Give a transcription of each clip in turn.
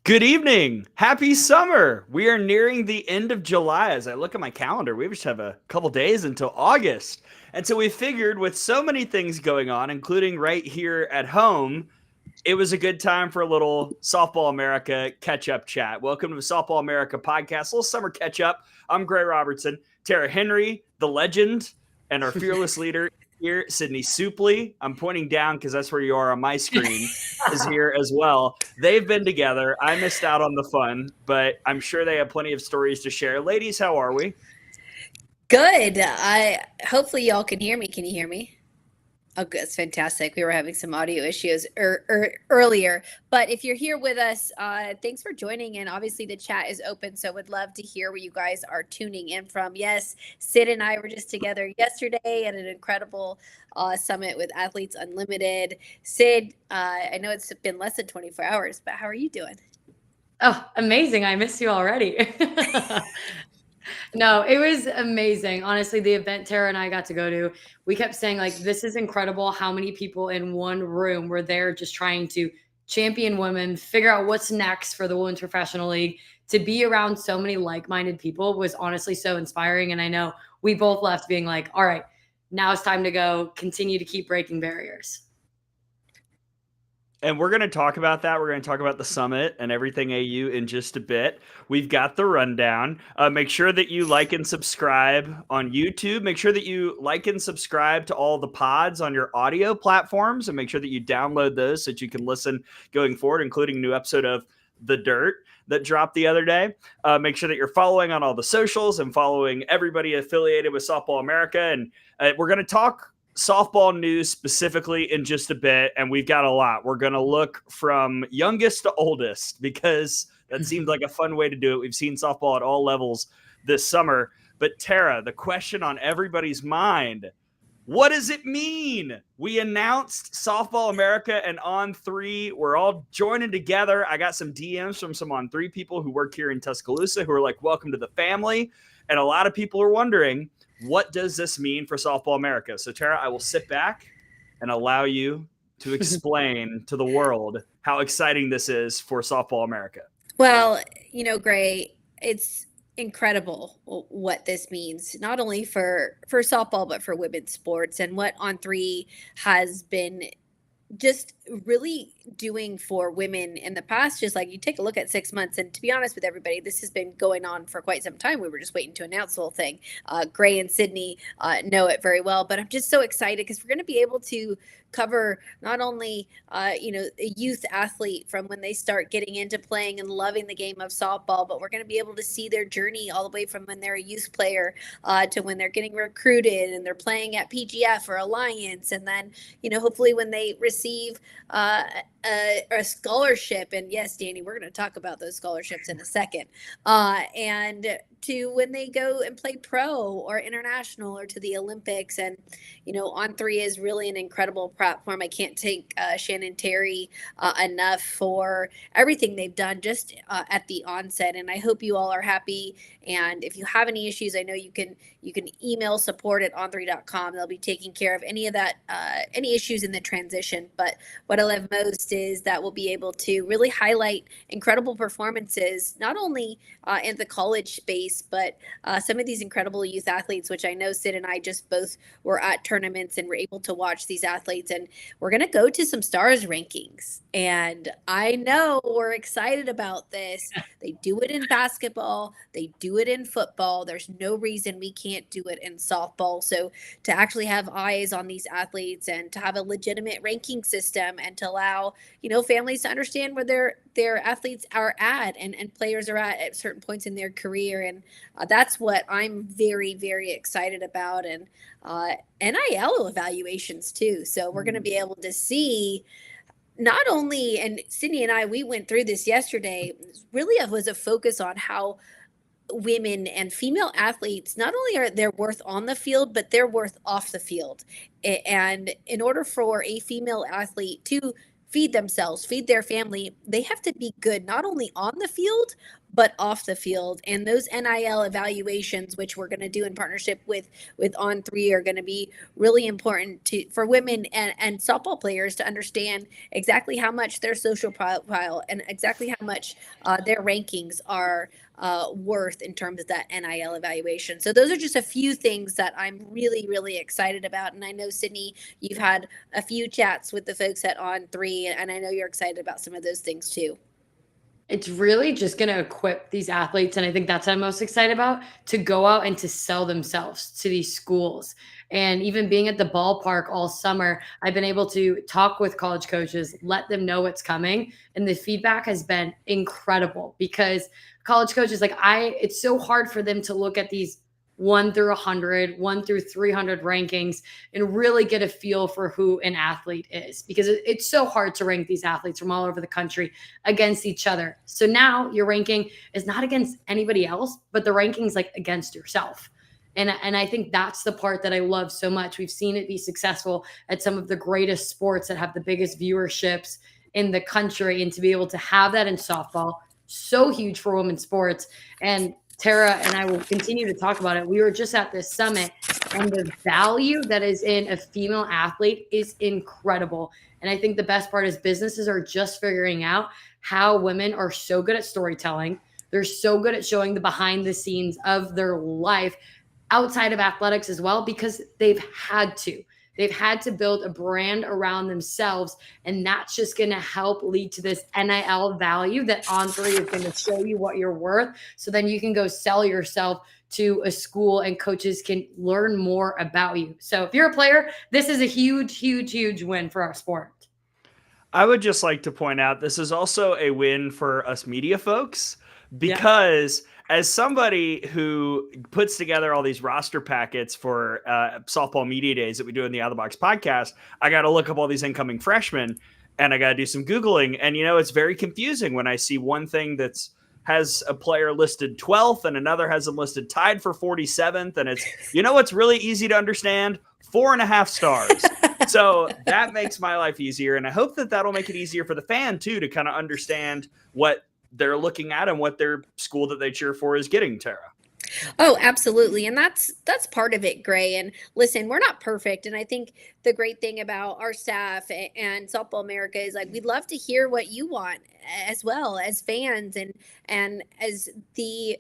Good evening. Happy summer. We are nearing the end of July. As I look at my calendar, we just have a couple days until August. And so we figured with so many things going on, including right here at home, it was a good time for a little Softball America catch up chat. Welcome to the Softball America podcast, a little summer catch up. I'm Gray Robertson. Tara Henry, the legend, and our fearless leader here, Sydney Supple. I'm pointing down because that's where you are on my screen, is here as well. They've been together. I missed out on the fun, but I'm sure they have plenty of stories to share. Ladies, how are we? Good. I hopefully y'all can hear me. Can you hear me? Oh, good. It's fantastic. We were having some audio issues earlier, but if you're here with us, thanks for joining. And obviously, the chat is open, so would love to hear where you guys are tuning in from. Yes, Sid and I were just together yesterday at an incredible summit with Athletes Unlimited. Sid, I know it's been less than 24 hours, but how are you doing? Oh, amazing. I missed you already. No, it was amazing. Honestly, the event Tara and I got to go to, we kept saying, like, this is incredible how many people in one room were there just trying to champion women, figure out what's next for the Women's Professional League. To be around so many like-minded people was honestly so inspiring. And I know we both left being like, all right, now it's time to go continue to keep breaking barriers. And we're going to talk about that. We're going to talk about the summit and everything AU in just a bit. We've got the rundown. Make sure that you like and subscribe on YouTube. Make sure that you like and subscribe to all the pods on your audio platforms, and make sure that you download those so that you can listen going forward, including a new episode of The Dirt that dropped the other day. Make sure that you're following on all the socials and following everybody affiliated with Softball America. And we're going to talk softball news specifically in just a bit, and we've got a lot. We're going to look from youngest to oldest because that seemed like a fun way to do it. We've seen softball at all levels this summer. But Tara, the question on everybody's mind, what does it mean? We announced Softball America and On3. We're all joining together. I got some DMs from some On3 people who work here in Tuscaloosa who are like, welcome to the family. And a lot of people are wondering, what does this mean for Softball America? So, Tara, I will sit back and allow you to explain to the world how exciting this is for Softball America. Well, Gray, it's incredible what this means, not only for softball, but for women's sports, and what On3 has been just really doing for women in the past. Just like, you take a look at 6 months, and to be honest with everybody, this has been going on for quite some time. We were just waiting to announce the whole thing. Gray and Sydney know it very well, but I'm just so excited because we're going to be able to cover not only a youth athlete from when they start getting into playing and loving the game of softball, but we're going to be able to see their journey all the way from when they're a youth player to when they're getting recruited and they're playing at PGF or Alliance, and then hopefully when they receive a scholarship. And yes, Danny, we're going to talk about those scholarships in a second. And to when they go and play pro or international or to the Olympics. And, On3 is really an incredible platform. I can't thank Shannon Terry enough for everything they've done just at the onset. And I hope you all are happy. And if you have any issues, I know you can email support@on3.com. They'll be taking care of any of that, any issues in the transition. But what I love most is that we'll be able to really highlight incredible performances, not only in the college space, but some of these incredible youth athletes, which I know Sid and I just both were at tournaments and were able to watch these athletes. And we're going to go to some stars rankings. And I know we're excited about this. They do it in basketball. They do it in football. There's no reason we can't do it in softball. So to actually have eyes on these athletes and to have a legitimate ranking system and to allow, families to understand where their athletes are at and players are at certain points in their career. And that's what I'm very, very excited about. And NIL evaluations too. So we're going to be able to see not only, and Sydney and I, we went through this yesterday, really was a focus on how women and female athletes, not only are their worth on the field, but their worth off the field. And in order for a female athlete to feed themselves, feed their family, they have to be good, not only on the field, but off the field. And those NIL evaluations, which we're going to do in partnership with On3, are going to be really important for women and softball players to understand exactly how much their social profile and exactly how much their rankings are worth in terms of that NIL evaluation. So those are just a few things that I'm really, really excited about. And I know, Sydney, you've had a few chats with the folks at On3, and I know you're excited about some of those things too. It's really just going to equip these athletes. And I think that's what I'm most excited about, to go out and to sell themselves to these schools. And even being at the ballpark all summer, I've been able to talk with college coaches, let them know what's coming. And the feedback has been incredible, because college coaches, it's so hard for them to look at these 1 through 100, 1 through 300 rankings and really get a feel for who an athlete is, because it's so hard to rank these athletes from all over the country against each other. So now your ranking is not against anybody else, but the ranking's against yourself. And I think that's the part that I love so much. We've seen it be successful at some of the greatest sports that have the biggest viewerships in the country, and to be able to have that in softball, so huge for women's sports. And Tara and I will continue to talk about it. We were just at this summit, and the value that is in a female athlete is incredible. And I think the best part is businesses are just figuring out how women are so good at storytelling. They're so good at showing the behind the scenes of their life outside of athletics as well, because they've had to. They've had to build a brand around themselves, and that's just going to help lead to this NIL value that On3 is going to show you what you're worth. So then you can go sell yourself to a school, and coaches can learn more about you. So if you're a player, this is a huge, huge, huge win for our sport. I would just like to point out, this is also a win for us media folks, because as somebody who puts together all these roster packets for softball media days that we do in the Out of the Box podcast, I got to look up all these incoming freshmen, and I got to do some Googling. And, it's very confusing when I see one thing that's has a player listed 12th and another has them listed tied for 47th. And it's, what's really easy to understand? 4.5 stars. So that makes my life easier. And I hope that that'll make it easier for the fan too, to kind of understand what they're looking at and what their school that they cheer for is getting, Tara. Oh, absolutely. And that's part of it, Gray. And listen, we're not perfect. And I think the great thing about our staff and Softball America is we'd love to hear what you want as well as fans and as the,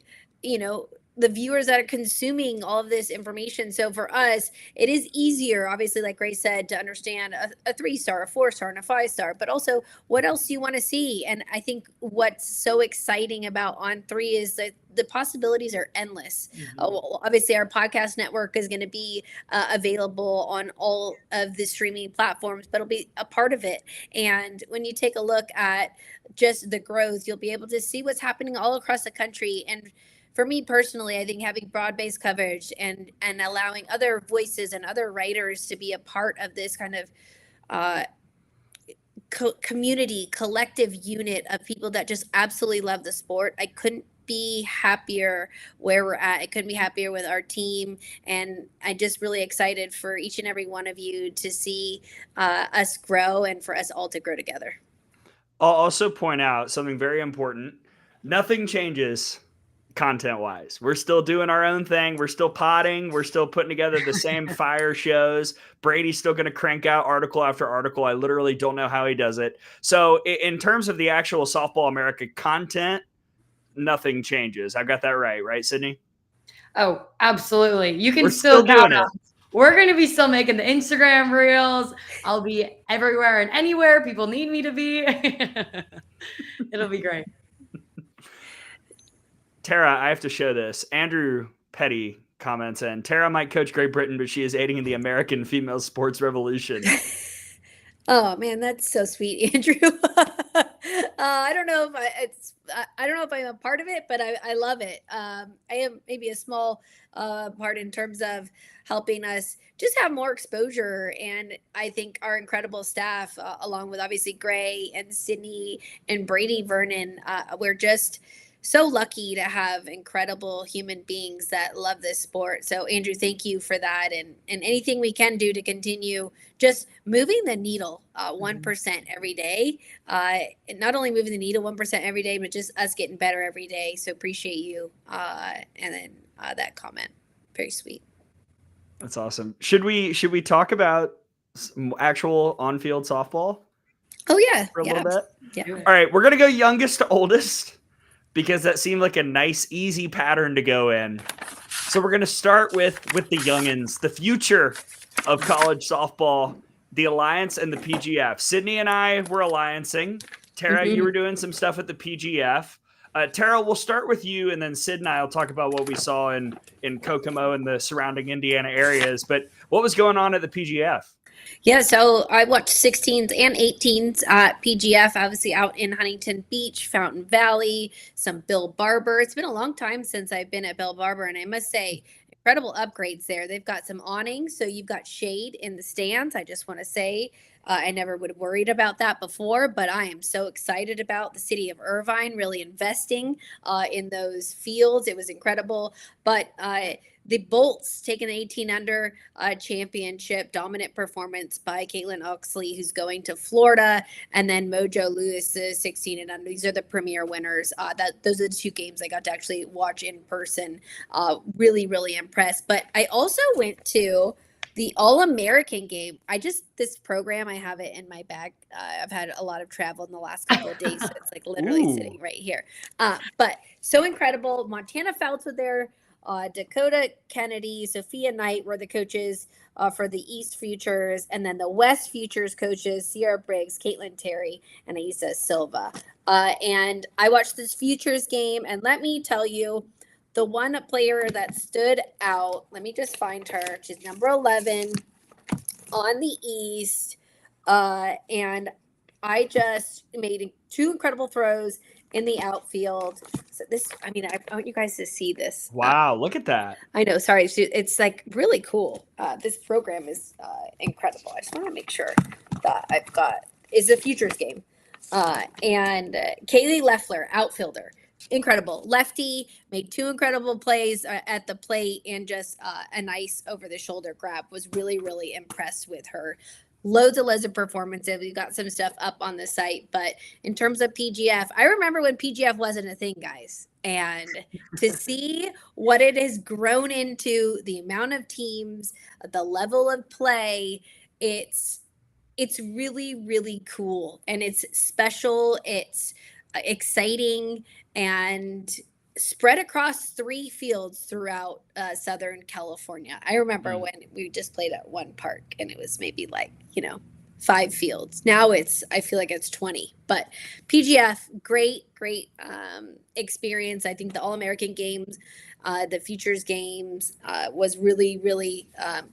the viewers that are consuming all of this information. So for us, it is easier, obviously, like Gray said, to understand a 3-star, a 4-star, and a 5-star, but also what else do you want to see? And I think what's so exciting about On3 is that the possibilities are endless. Obviously, our podcast network is going to be available on all of the streaming platforms, but it'll be a part of it. And when you take a look at just the growth, you'll be able to see what's happening all across the country. And for me personally, I think having broad-based coverage and allowing other voices and other writers to be a part of this kind of community, collective unit of people that just absolutely love the sport, I couldn't be happier where we're at. I couldn't be happier with our team. And I'm just really excited for each and every one of you to see us grow and for us all to grow together. I'll also point out something very important. Nothing changes content-wise. We're still doing our own thing. We're still potting. We're still putting together the same fire shows. Brady's still going to crank out article after article. I literally don't know how he does it. So in terms of the actual Softball America content, nothing changes. I've got that right, Sydney? Oh, absolutely. You can We're still doing count it. on. We're going to be still making the Instagram reels. I'll be everywhere and anywhere people need me to be. It'll be great. Tara, I have to show this. Andrew Petty comments in, Tara might coach Great Britain, but she is aiding in the American female sports revolution. Oh man, that's so sweet, Andrew. I don't know if I don't know if I'm a part of it, but I love it. I am maybe a small part in terms of helping us just have more exposure. And I think our incredible staff, along with obviously Gray and Sydney and Brady Vernon, we're just so lucky to have incredible human beings that love this sport. So Andrew, thank you for that, and anything we can do to continue just moving the needle 1% every day. And not only moving the needle 1% every day, but just us getting better every day. So appreciate you. And then that comment, very sweet. That's awesome. Should we talk about actual on-field softball? Oh yeah, for a little bit. Yeah. All right, we're gonna go youngest to oldest because that seemed like a nice, easy pattern to go in. So we're gonna start with the youngins, the future of college softball, the Alliance and the PGF. Sydney and I were alliancing. Tara, you were doing some stuff at the PGF. Tara, we'll start with you, and then Sid and I will talk about what we saw in Kokomo and the surrounding Indiana areas. But what was going on at the PGF? Yeah, so I watched 16s and 18s at PGF, obviously out in Huntington Beach, Fountain Valley, some Bill Barber. It's been a long time since I've been at Bill Barber, and I must say, incredible upgrades there. They've got some awnings, so you've got shade in the stands. I just want to say I never would have worried about that before, but I am so excited about the city of Irvine really investing in those fields. It was incredible, but the Bolts taking the 18 under championship, dominant performance by Caitlin Oxley, who's going to Florida, and then Mojo Lewis, 16 and under. These are the premier winners. Those are the two games I got to actually watch in person. Really, really impressed. But I also went to the All-American game. This program, I have it in my bag. I've had a lot of travel in the last couple of days, so it's like literally sitting right here. But so incredible. Montana Fouts were there. Dakota Kennedy, Sophia Knight were the coaches for the East Futures, and then the West Futures coaches, Sierra Briggs, Caitlin Terry, and Aisa Silva. And I watched this Futures game, and let me tell you, the one player that stood out, let me just find her. She's number 11 on the East, and I just made two incredible throws in the outfield. So I want you guys to see this. Wow, look at that. I know, sorry. It's like really cool. This program is incredible. I just want to make sure that is a Futures game. And Kaylee Leffler, outfielder, incredible. Lefty, made two incredible plays at the plate, and just a nice over-the-shoulder grab. Was really, really impressed with her. Loads of performances. We've got some stuff up on the site, but in terms of PGF, I remember when PGF wasn't a thing, guys, and to see what it has grown into, the amount of teams, the level of play, it's really, really cool, and it's special. It's exciting and spread across 3 fields throughout Southern California. I remember when we just played at one park, and it was maybe 5 fields. Now I feel like it's 20. But PGF, great experience. I think the All-American games, the Futures games was really, really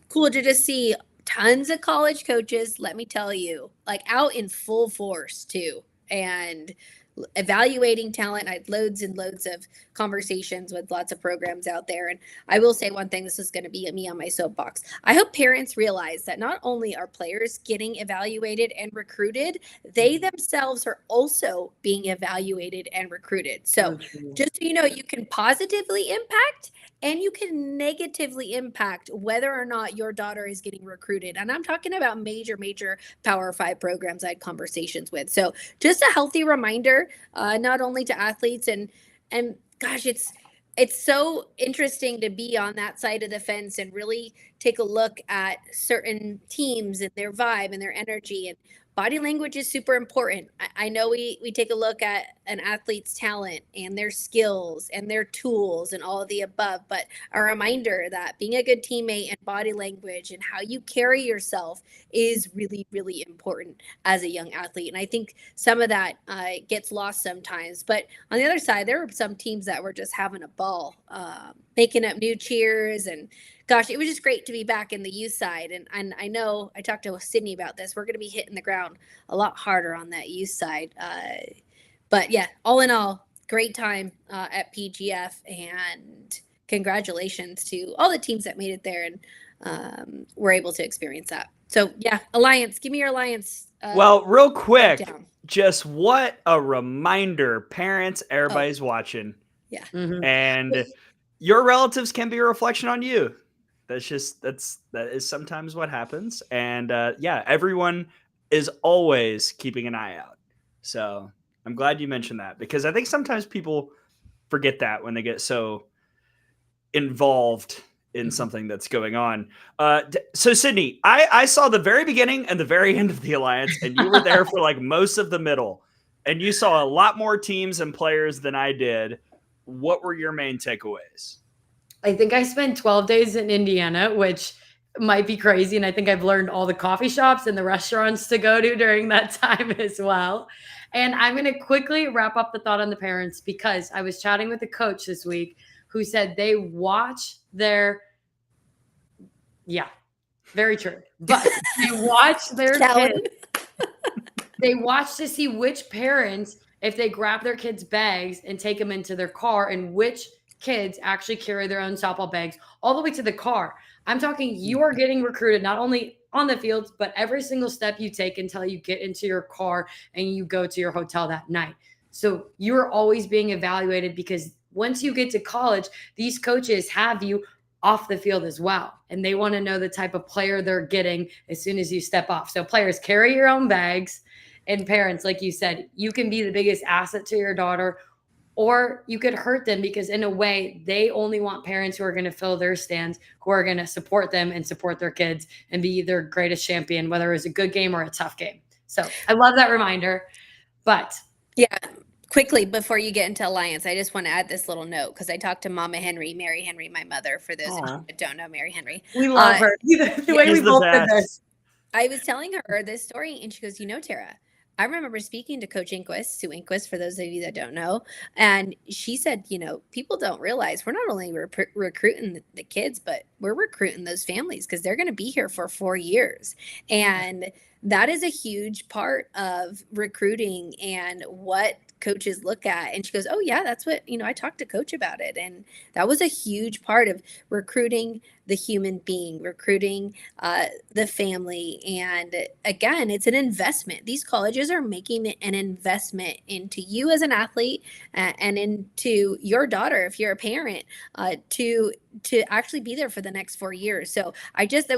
cool to just see tons of college coaches, let me tell you, out in full force too. And evaluating talent. I had loads and loads of conversations with lots of programs out there. And I will say one thing, this is going to be me on my soapbox. I hope parents realize that not only are players getting evaluated and recruited, they themselves are also being evaluated and recruited. So just so you know, you can positively impact and you can negatively impact whether or not your daughter is getting recruited. And I'm talking about major Power 5 programs I had conversations with. So just a healthy reminder, not only to athletes and gosh, it's so interesting to be on that side of the fence and really take a look at certain teams and their vibe and their energy. And body language is super important. I know we take a look at an athlete's talent and their skills and their tools and all of the above, but a reminder that being a good teammate and body language and how you carry yourself is really, really important as a young athlete. And I think some of that gets lost sometimes. But on the other side, there were some teams that were just having a ball, making up new cheers, and gosh, it was just great to be back in the youth side. And I know I talked to Sydney about this. We're going to be hitting the ground a lot harder on that youth side. But yeah, all in all, great time at PGF, and congratulations to all the teams that made it there and were able to experience that. So yeah, Alliance, give me your Alliance. Well, real quick, just what a reminder, parents, everybody's watching. Yeah. Mhm. And your relatives can be a reflection on you. That is sometimes what happens. And yeah, everyone is always keeping an eye out. So I'm glad you mentioned that, because I think sometimes people forget that when they get so involved in something that's going on. So Sydney, I saw the very beginning and the very end of the Alliance, and you were there for like most of the middle, and you saw a lot more teams and players than I did. What were your main takeaways? I think I spent 12 days in Indiana, which might be crazy. And I think I've learned all the coffee shops and the restaurants to go to during that time as well. And I'm going to quickly wrap up the thought on the parents, because I was chatting with a coach this week who said they watch their, yeah, very true. But they watch their kids. They watch to see which parents, if they grab their kids' bags and take them into their car, and which kids actually carry their own softball bags all the way to the car. I'm talking, you are getting recruited not only on the fields, but every single step you take until you get into your car and you go to your hotel that night. So you're always being evaluated, because once you get to college, these coaches have you off the field as well. And they want to know the type of player they're getting as soon as you step off. So players, carry your own bags. And parents, like you said, you can be the biggest asset to your daughter, or you could hurt them, because in a way, they only want parents who are going to fill their stands, who are going to support them and support their kids and be their greatest champion, whether it's a good game or a tough game. So I love that reminder. But yeah, quickly before you get into Alliance, I just want to add this little note, because I talked to Mama Henry, Mary Henry, my mother, for those of you that don't know Mary Henry. We love her. The way we both did this. I was telling her this story, and she goes, Tara, I remember speaking to Coach Inquist, Sue Inquist, for those of you that don't know, and she said, people don't realize we're not only recruiting the kids, but we're recruiting those families, because they're going to be here for 4 years. And that is a huge part of recruiting and what coaches look at. And she goes, oh yeah, that's what, I talked to Coach about it. And that was a huge part of recruiting the human being, recruiting the family. And again, it's an investment. These colleges are making an investment into you as an athlete and into your daughter, if you're a parent, to actually be there for the next 4 years. So I just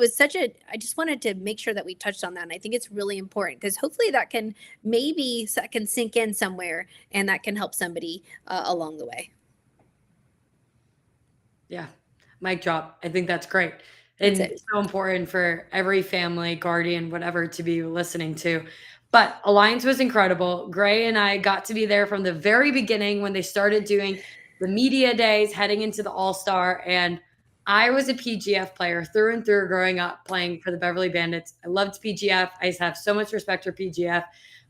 wanted to make sure that we touched on that. And I think it's really important, because hopefully that can sink in somewhere, and that can help somebody along the way. Yeah. Mic drop. I think that's great. It's so important for every family, guardian, whatever, to be listening to. But Alliance was incredible. Gray and I got to be there from the very beginning when they started doing the media days heading into the All-Star. And I was a PGF player through and through growing up playing for the Beverly Bandits. I loved PGF. I have so much respect for PGF.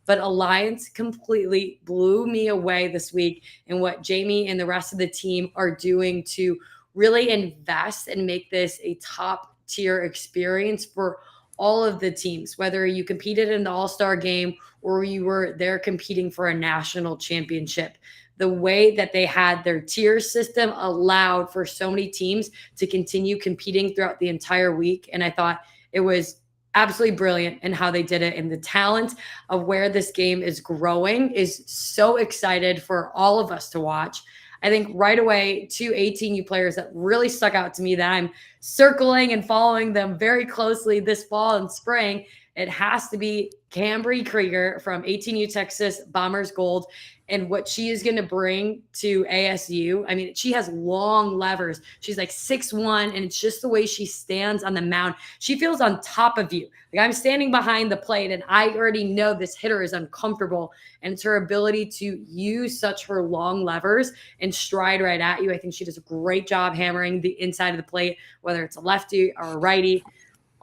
But Alliance completely blew me away this week in what Jamie and the rest of the team are doing to really invest and make this a top tier experience for all of the teams, whether you competed in the All-Star game or you were there competing for a national championship. The way that they had their tier system allowed for so many teams to continue competing throughout the entire week. And I thought it was absolutely brilliant in how they did it. And the talent of where this game is growing is so excited for all of us to watch. I think right away, 2 18U players that really stuck out to me that I'm circling and following them very closely this fall and spring. It has to be Cambry Krieger from 18U Texas Bombers Gold, and what she is going to bring to ASU. I mean, she has long levers. She's like 6'1", and it's just the way she stands on the mound. She feels on top of you. Like, I'm standing behind the plate, and I already know this hitter is uncomfortable, and it's her ability to use such her long levers and stride right at you. I think she does a great job hammering the inside of the plate, whether it's a lefty or a righty.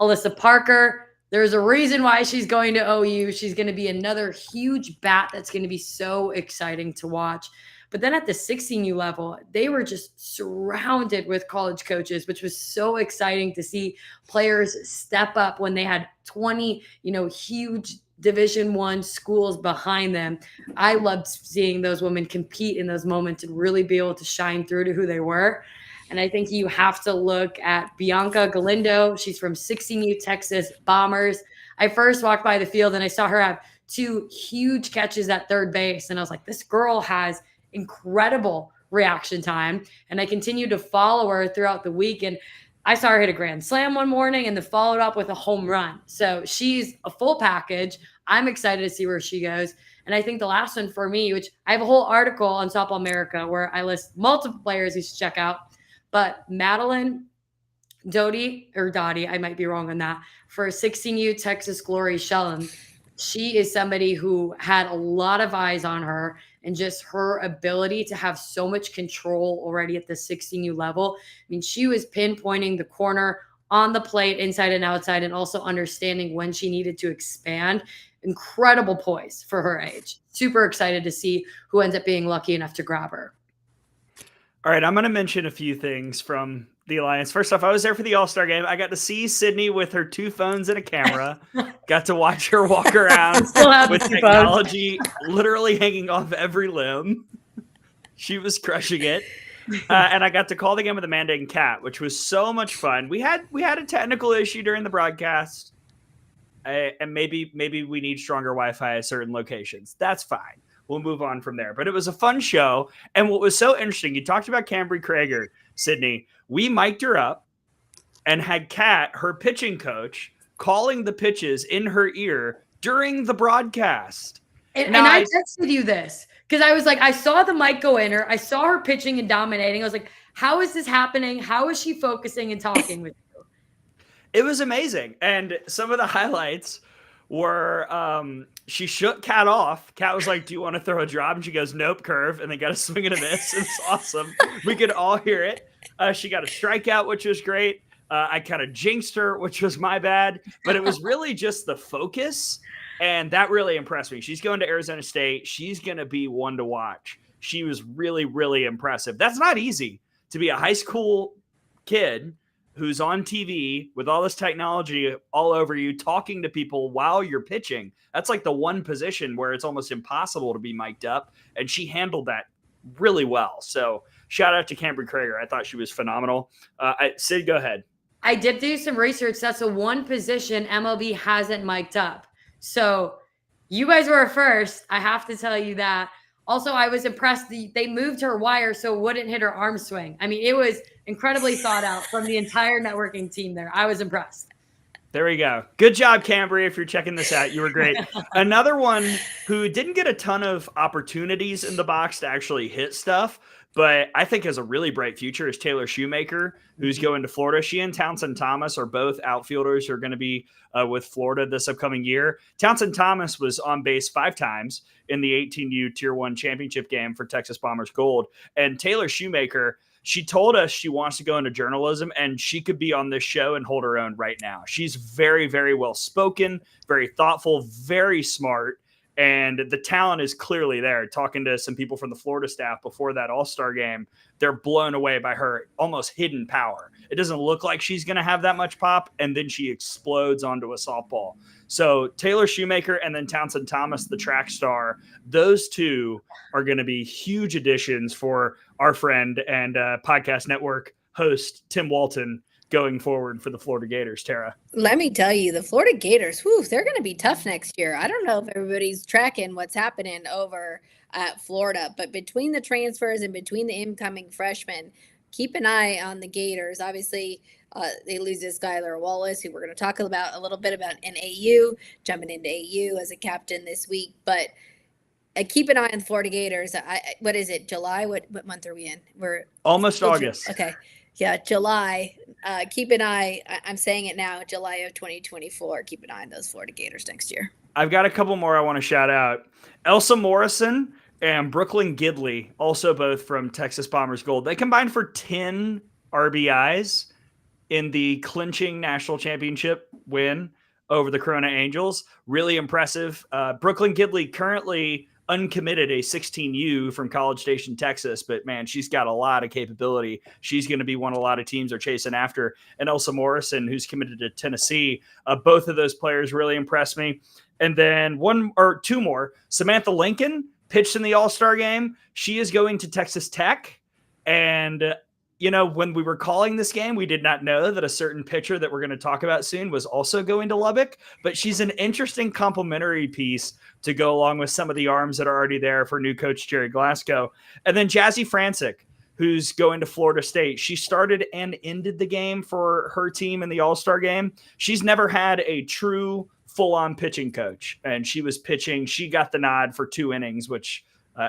Alyssa Parker, there's a reason why she's going to OU. She's going to be another huge bat that's going to be so exciting to watch. But then at the 16U level, they were just surrounded with college coaches, which was so exciting to see players step up when they had 20, huge Division I schools behind them. I loved seeing those women compete in those moments and really be able to shine through to who they were. And I think you have to look at Bianca Galindo. She's from 16U Texas Bombers. I first walked by the field and I saw her have to huge catches at third base. And I was like, this girl has incredible reaction time. And I continued to follow her throughout the week. And I saw her hit a grand slam one morning and then followed up with a home run. So she's a full package. I'm excited to see where she goes. And I think the last one for me, which I have a whole article on Softball America where I list multiple players you should check out, but Madeline Dottie, I might be wrong on that, for 16U Texas Glory Shellham. She is somebody who had a lot of eyes on her, and just her ability to have so much control already at the 16U level. I mean, she was pinpointing the corner on the plate, inside and outside, and also understanding when she needed to expand. Incredible poise for her age. Super excited to see who ends up being lucky enough to grab her. All right, I'm going to mention a few things from the Alliance. First off, I was there for the All-Star game. I got to see Sydney with her 2 phones and a camera. Got to watch her walk around with technology literally hanging off every limb. She was crushing it. And I got to call the game with Amanda and Kat, which was so much fun. We had a technical issue during the broadcast. And maybe we need stronger Wi-Fi at certain locations. That's fine. We'll move on from there. But it was a fun show. And what was so interesting, you talked about Cambry Krager, Sydney. We mic'd her up and had Kat, her pitching coach, calling the pitches in her ear during the broadcast. And I texted you this because I was like, I saw the mic go in her. I saw her pitching and dominating. I was like, how is this happening? How is she focusing and talking with you? It was amazing. And some of the highlights were she shook Kat off. Kat was like, do you want to throw a drop? And she goes, nope, curve. And they got a swing and a miss. It was awesome. We could all hear it. She got a strikeout, which was great. I kind of jinxed her, which was my bad. But it was really just the focus. And that really impressed me. She's going to Arizona State. She's going to be one to watch. She was really, really impressive. That's not easy to be a high school kid who's on TV with all this technology all over you, talking to people while you're pitching. That's like the one position where it's almost impossible to be mic'd up. And she handled that really well. So shout out to Cambry Krager. I thought she was phenomenal. Sid, go ahead. I did do some research. That's the one position MLB hasn't mic'd up. So you guys were first. I have to tell you that. Also, I was impressed. They moved her wire so it wouldn't hit her arm swing. I mean, it was incredibly thought out from the entire networking team there. I was impressed. There we go. Good job, Cambry. If you're checking this out, you were great. Another one who didn't get a ton of opportunities in the box to actually hit stuff, but I think has a really bright future is Taylor Shoemaker, who's going to Florida. She and Townsend Thomas are both outfielders who are going to be with Florida this upcoming year. Townsend Thomas was on base 5 times in the 18U Tier 1 championship game for Texas Bombers Gold. And Taylor Shoemaker, she told us she wants to go into journalism, and she could be on this show and hold her own right now. She's very, very well spoken, very thoughtful, very smart. And the talent is clearly there. Talking to some people from the Florida staff before that All-Star game, they're blown away by her almost hidden power. It doesn't look like she's going to have that much pop, and then she explodes onto a softball. So Taylor Shoemaker and then Townsend Thomas, the track star, those two are going to be huge additions for our friend and podcast network host Tim Walton going forward for the Florida Gators. Tara, let me tell you, the Florida Gators, they're going to be tough next year. I don't know if everybody's tracking what's happening over at Florida, but between the transfers and between the incoming freshmen, keep an eye on the Gators. Obviously, they lose this Skylar Wallace, who we're going to talk about a little bit about in AU, jumping into AU as a captain this week, but keep an eye on the Florida Gators. What is it, July? What month are we in? We're almost August. Okay. Yeah, July. Keep an eye. I'm saying it now, July of 2024. Keep an eye on those Florida Gators next year. I've got a couple more I want to shout out. Elsa Morrison and Brooklyn Gidley, also both from Texas Bombers Gold. They combined for 10 RBIs in the clinching national championship win over the Corona Angels. Really impressive. Brooklyn Gidley currently uncommitted, a 16U from College Station, Texas, but man, she's got a lot of capability. She's going to be one a lot of teams are chasing after. And Elsa Morrison, who's committed to Tennessee. Both of those players really impressed me. And then one or two more. Samantha Lincoln pitched in the All-Star game. She is going to Texas Tech. And when we were calling this game, we did not know that a certain pitcher that we're going to talk about soon was also going to Lubbock, but she's an interesting complementary piece to go along with some of the arms that are already there for new coach Jerry Glasgow. And then Jazzy Francic, who's going to Florida State. She started and ended the game for her team in the All-Star game. She's never had a true full-on pitching coach, and she was pitching. She got the nod for 2 innings, which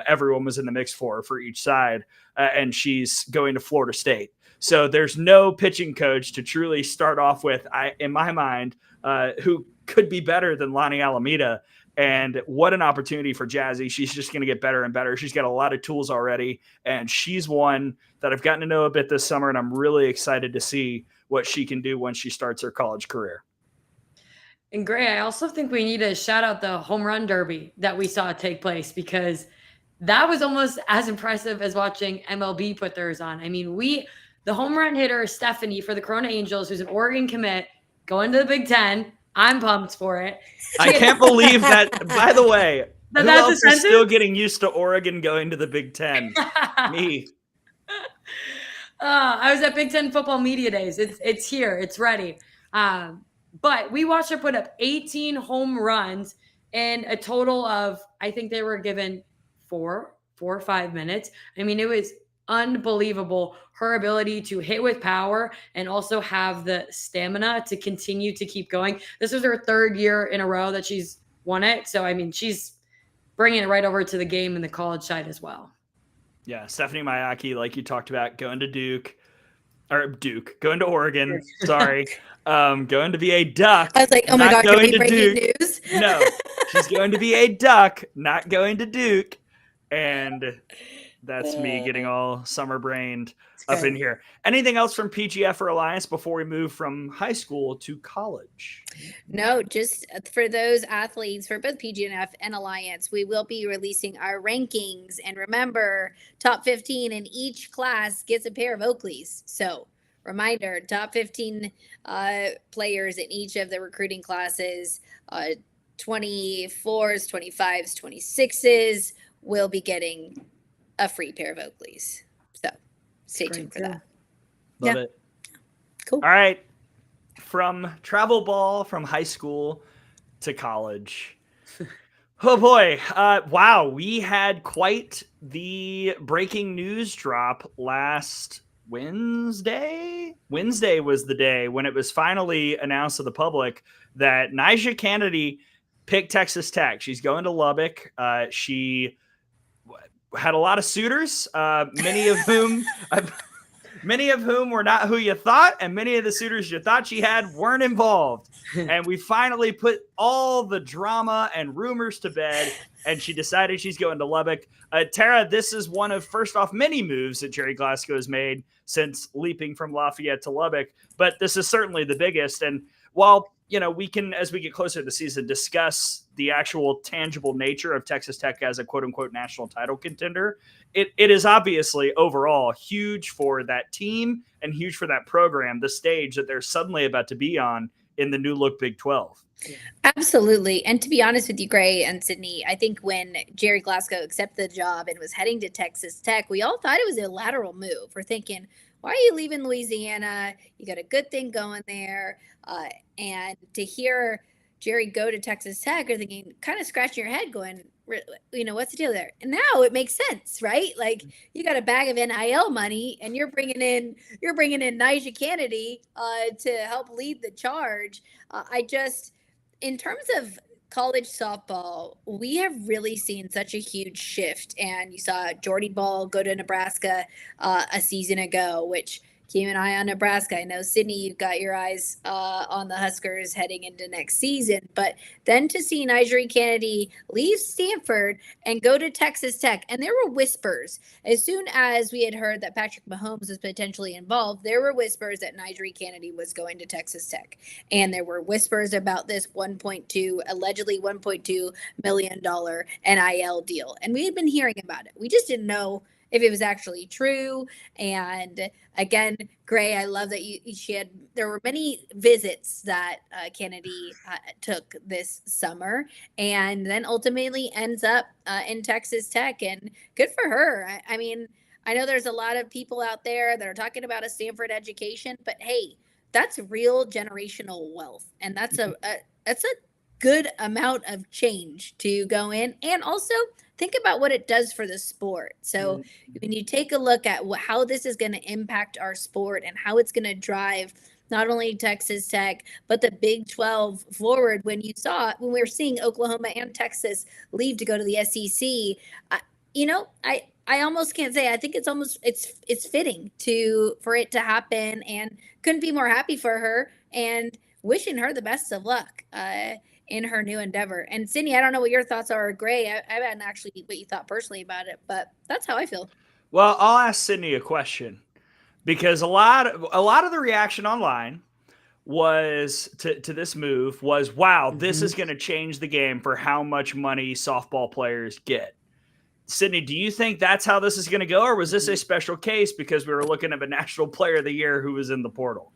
everyone was in the mix for each side, and she's going to Florida State. So there's no pitching coach to truly start off with, in my mind, who could be better than Lonnie Alameda. And what an opportunity for Jazzy. She's just going to get better and better. She's got a lot of tools already, and she's one that I've gotten to know a bit this summer, and I'm really excited to see what she can do when she starts her college career. And Gray, I also think we need to shout out the home run derby that we saw take place, because that was almost as impressive as watching MLB put theirs on. I mean, the home run hitter, Stephanie, for the Corona Angels, who's an Oregon commit, going to the Big Ten. I'm pumped for it. I can't believe that, by the way, who else is still getting used to Oregon going to the Big Ten? Me. I was at Big Ten football media days. It's here. It's ready. But we watched her put up 18 home runs in a total of, I think they were given 4 or 5 minutes. I mean, it was unbelievable. Her ability to hit with power and also have the stamina to continue to keep going. This was her 3rd year in a row that she's won it. So, I mean, she's bringing it right over to the game in the college side as well. Yeah, Stephanie Mayaki, like you talked about, going to Oregon. Sorry. Going to be a Duck. I was like, oh my God, going to breaking Duke. News. No, she's going to be a Duck, not going to Duke. And that's me getting all summer brained up in here. Anything else from PGF or Alliance before we move from high school to college? No, just for those athletes for both PGF and Alliance, we will be releasing our rankings. And remember, top 15 in each class gets a pair of Oakleys. So reminder, top 15 players in each of the recruiting classes, 24s, 25s, 26s will be getting a free pair of Oakleys. So stay tuned for that. Love it. Cool. All right. From travel ball from high school to college. Oh boy. Wow. We had quite the breaking news drop last Wednesday. Wednesday was the day when it was finally announced to the public that NiJa Kennedy picked Texas Tech. She's going to Lubbock. She had a lot of suitors, many of whom were not who you thought, and many of the suitors you thought she had weren't involved. And we finally put all the drama and rumors to bed, and she decided she's going to Lubbock. Tara, this is one of, first off, many moves that Jerry Glasgow has made since leaping from Lafayette to Lubbock, but this is certainly the biggest. And while we can, as we get closer to the season, discuss the actual tangible nature of Texas Tech as a quote-unquote national title contender, it is obviously overall huge for that team and huge for that program, the stage that they're suddenly about to be on in the new look Big 12. Absolutely. And to be honest with you, Gray and Sydney, I think when Jerry Glasgow accepted the job and was heading to Texas Tech, we all thought it was a lateral move. We're thinking, why are you leaving Louisiana? You got a good thing going there. And to hear Jerry go to Texas Tech, you're thinking, kind of scratching your head going, what's the deal there? And now it makes sense, right? Like, you got a bag of NIL money and you're bringing in NiJa Kennedy to help lead the charge. In terms of college softball, we have really seen such a huge shift. And you saw Jordy Ball go to Nebraska a season ago, which keep an eye on Nebraska. I know, Sydney, you've got your eyes on the Huskers heading into next season. But then to see NiJa Kennedy leave Stanford and go to Texas Tech, and there were whispers. As soon as we had heard that Patrick Mahomes was potentially involved, there were whispers that NiJa Kennedy was going to Texas Tech. And there were whispers about this allegedly $1.2 million NIL deal. And we had been hearing about it. We just didn't know if it was actually true. And again, Gray, I love that there were many visits that Kennedy took this summer, and then ultimately ends up in Texas Tech, and good for her. I mean, I know there's a lot of people out there that are talking about a Stanford education, but hey, that's real generational wealth. And that's a good amount of change to go in. And also think about what it does for the sport. So when you take a look at how this is going to impact our sport and how it's going to drive not only Texas Tech, but the Big 12 forward, when we were seeing Oklahoma and Texas leave to go to the SEC, I almost can't say. I think it's fitting for it to happen, and couldn't be more happy for her and wishing her the best of luck in her new endeavor. And Sydney, I don't know what your thoughts are, or Gray. I haven't actually what you thought personally about it, but that's how I feel. Well, I'll ask Sydney a question, because a lot of the reaction online was to this move was, wow, this is going to change the game for how much money softball players get. Sydney, do you think that's how this is going to go, or was this a special case because we were looking at a National Player of the Year who was in the portal?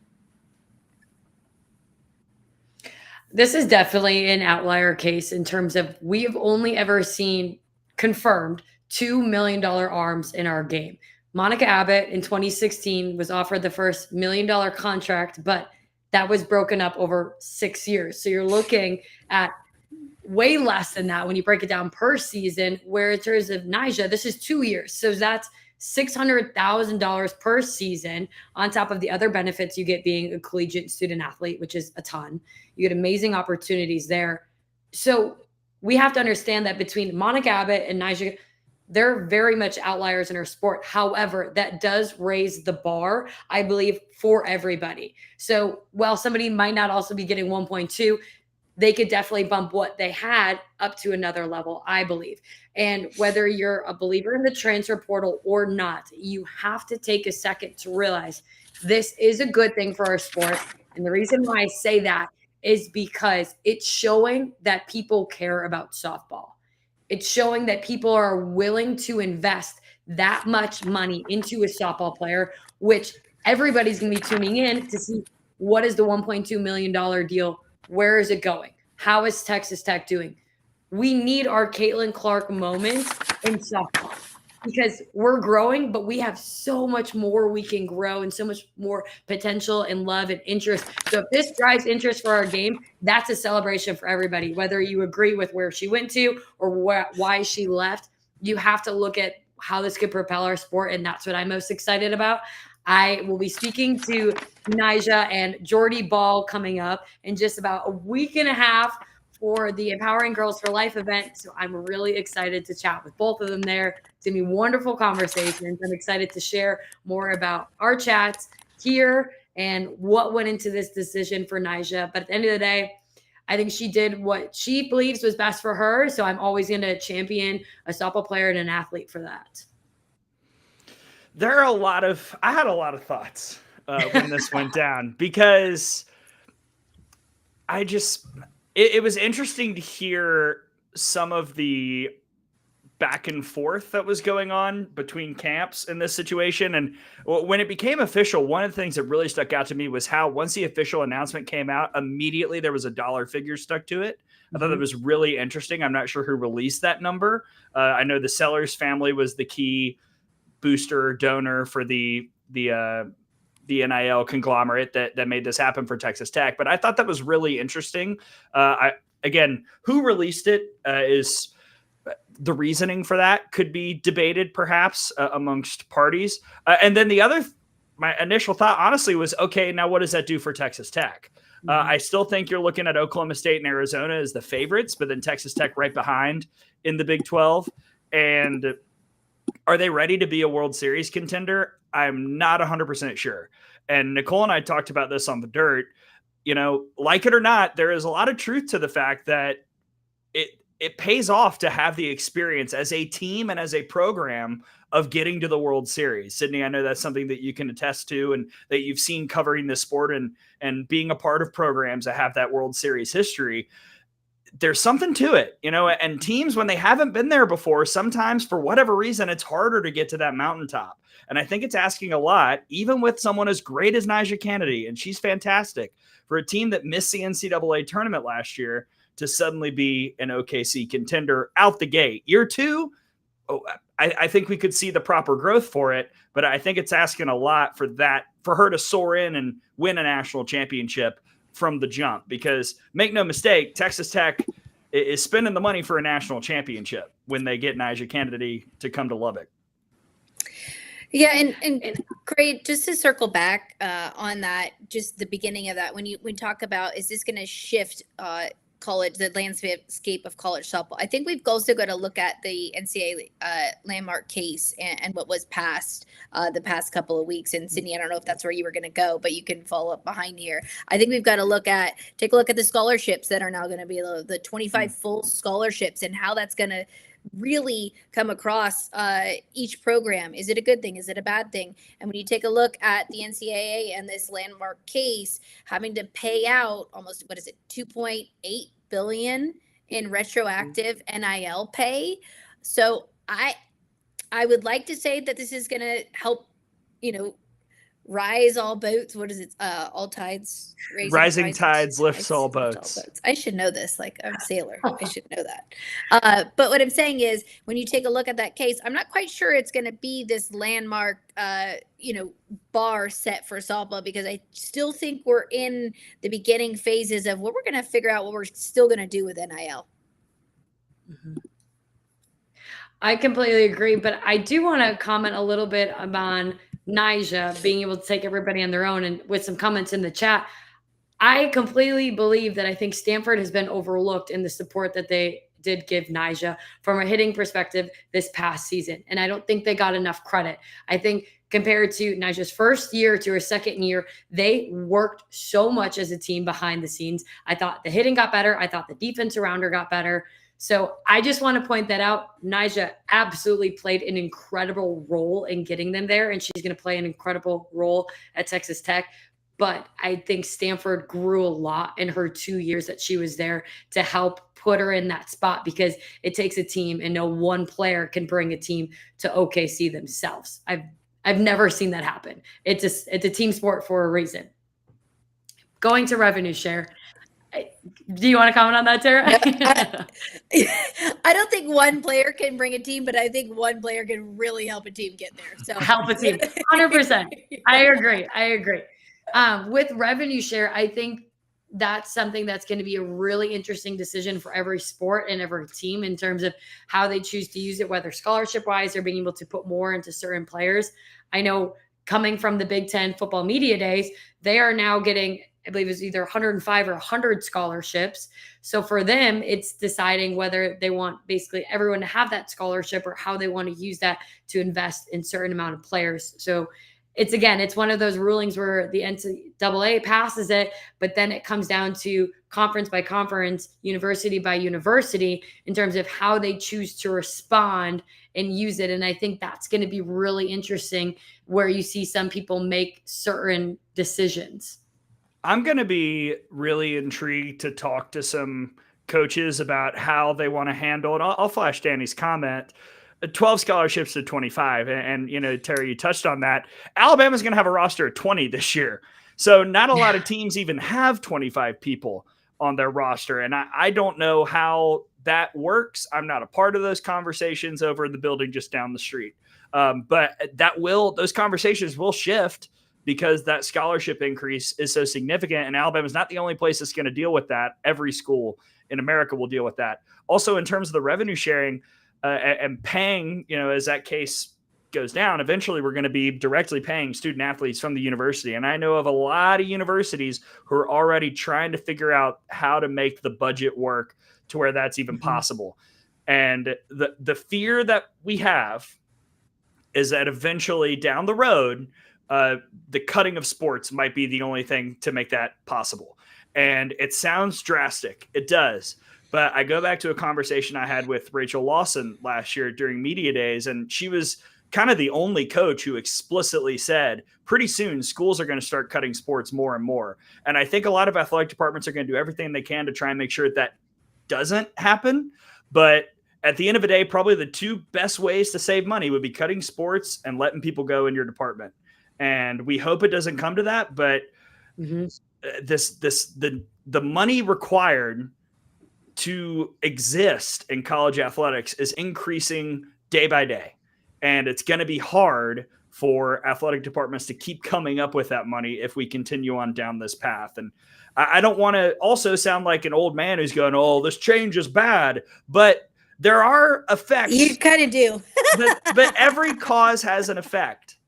This is definitely an outlier case in terms of we have only ever seen confirmed $2 million arms in our game. Monica Abbott in 2016 was offered the first $1 million contract, but that was broken up over 6 years. So you're looking at way less than that when you break it down per season, where in terms of NiJa, this is 2 years. So that's $600,000 per season on top of the other benefits you get being a collegiate student athlete, which is a ton. You get amazing opportunities there. So we have to understand that between Monica Abbott and NiJa, they're very much outliers in our sport. However, that does raise the bar, I believe, for everybody. So while somebody might not also be getting 1.2, they could definitely bump what they had up to another level, I believe. And whether you're a believer in the transfer portal or not, you have to take a second to realize this is a good thing for our sport. And the reason why I say that is because it's showing that people care about softball. It's showing that people are willing to invest that much money into a softball player, which everybody's going to be tuning in to see what is the $1.2 million deal. Where is it going? How is Texas Tech doing? We need our Caitlin Clark moment in softball because we're growing, but we have so much more we can grow and so much more potential and love and interest. So if this drives interest for our game, that's a celebration for everybody. Whether you agree with where she went to or why she left, you have to look at how this could propel our sport, and that's what I'm most excited about. I will be speaking to NiJa and Jordy Ball coming up in just about a week and a half for the Empowering Girls for Life event. So I'm really excited to chat with both of them there. It's going to be wonderful conversations. I'm excited to share more about our chats here and what went into this decision for NiJa. But at the end of the day, I think she did what she believes was best for her. So I'm always going to champion a softball player and an athlete for that. I had a lot of thoughts when this went down, because it was interesting to hear some of the back and forth that was going on between camps in this situation. And when it became official, one of the things that really stuck out to me was how once the official announcement came out, immediately there was a dollar figure stuck to it. I thought that was really interesting. I'm not sure who released that number. I know the Sellers family was the key booster donor for the NIL conglomerate that made this happen for Texas Tech. But I thought that was really interesting. Again, who released it is the reasoning for that could be debated perhaps amongst parties. And then my initial thought honestly was, okay, now what does that do for Texas Tech? I still think you're looking at Oklahoma State and Arizona as the favorites, but then Texas Tech right behind in the Big 12. And are they ready to be a World Series contender? I'm not 100% sure. And Nicole and I talked about this on the dirt. Like it or not, there is a lot of truth to the fact that it pays off to have the experience as a team and as a program of getting to the World Series. Sydney, I know that's something that you can attest to and that you've seen covering this sport and being a part of programs that have that World Series history. There's something to it, and teams, when they haven't been there before, sometimes for whatever reason, it's harder to get to that mountaintop. And I think it's asking a lot, even with someone as great as NiJa Kennedy, and she's fantastic, for a team that missed the NCAA tournament last year to suddenly be an OKC contender out the gate. Year two, I think we could see the proper growth for it, but I think it's asking a lot for her to soar in and win a national championship from the jump, because make no mistake, Texas Tech is spending the money for a national championship when they get NiJa Kennedy to come to Lubbock. Yeah, and great. Just to circle back on that, just the beginning of that, when talk about, is this going to shift college, the landscape of college softball? I think we've also got to look at the NCAA landmark case and what was passed the past couple of weeks. And Sydney, I don't know if that's where you were going to go, but you can follow up behind here. I think we've got to take a look at the scholarships that are now going to be the 25 full scholarships, and how that's going to really come across each program. Is it a good thing? Is it a bad thing? And when you take a look at the NCAA and this landmark case, having to pay out almost, 2.8 billion in retroactive NIL pay. So I would like to say that this is going to help, rise all boats. What is it? All tides. Rising tides lifts all boats. I should know this. Like, I'm a sailor. I should know that. But what I'm saying is, when you take a look at that case, I'm not quite sure it's going to be this landmark, bar set for softball, because I still think we're in the beginning phases of what we're going to figure out what we're still going to do with NIL. Mm-hmm. I completely agree, but I do want to comment a little bit on NiJa being able to take everybody on their own, and with some comments in the chat. I completely believe that I think Stanford has been overlooked in the support that they did give NiJa from a hitting perspective this past season. And I don't think they got enough credit. I think compared to NiJa's first year to her second year, they worked so much as a team behind the scenes. I thought the hitting got better. I thought the defense around her got better. So I just want to point that out. NiJa absolutely played an incredible role in getting them there, and she's going to play an incredible role at Texas Tech. But I think Stanford grew a lot in her 2 years that she was there to help put her in that spot, because it takes a team, and no one player can bring a team to OKC themselves. I've never seen that happen. It's a team sport for a reason. Going to revenue share. Do you want to comment on that, Tara? I don't think one player can bring a team, but I think one player can really help a team get there. So help a team, 100%. I agree. With revenue share, I think that's something that's going to be a really interesting decision for every sport and every team in terms of how they choose to use it, whether scholarship wise or being able to put more into certain players. I know, coming from the Big Ten football media days, they are now getting, I believe it's either 105 or 100 scholarships. So for them, it's deciding whether they want basically everyone to have that scholarship, or how they want to use that to invest in certain amount of players. So it's one of those rulings where the NCAA passes it, but then it comes down to conference by conference, university by university, in terms of how they choose to respond and use it. And I think that's going to be really interesting, where you see some people make certain decisions. I'm going to be really intrigued to talk to some coaches about how they want to handle it. I'll flash Danny's comment. 12 scholarships to 25. And Terry, you touched on that. Alabama's going to have a roster of 20 this year. So not a lot of teams even have 25 people on their roster. And I don't know how that works. I'm not a part of those conversations over in the building just down the street. But those conversations will shift, because that scholarship increase is so significant. And Alabama's not the only place that's going to deal with that. Every school in America will deal with that. Also, in terms of the revenue sharing and paying, as that case goes down, eventually we're going to be directly paying student athletes from the university. And I know of a lot of universities who are already trying to figure out how to make the budget work to where that's even possible. And the fear that we have is that eventually down the road, the cutting of sports might be the only thing to make that possible. And it sounds drastic. It does. But I go back to a conversation I had with Rachel Lawson last year during media days, and she was kind of the only coach who explicitly said, pretty soon schools are going to start cutting sports more and more. And I think a lot of athletic departments are going to do everything they can to try and make sure that doesn't happen. But at the end of the day, probably the two best ways to save money would be cutting sports and letting people go in your department. And we hope it doesn't come to that, but the money required to exist in college athletics is increasing day by day. And it's going to be hard for athletic departments to keep coming up with that money if we continue on down this path. And I don't want to also sound like an old man who's going, oh, this change is bad. But there are effects. You kind of do. but every cause has an effect.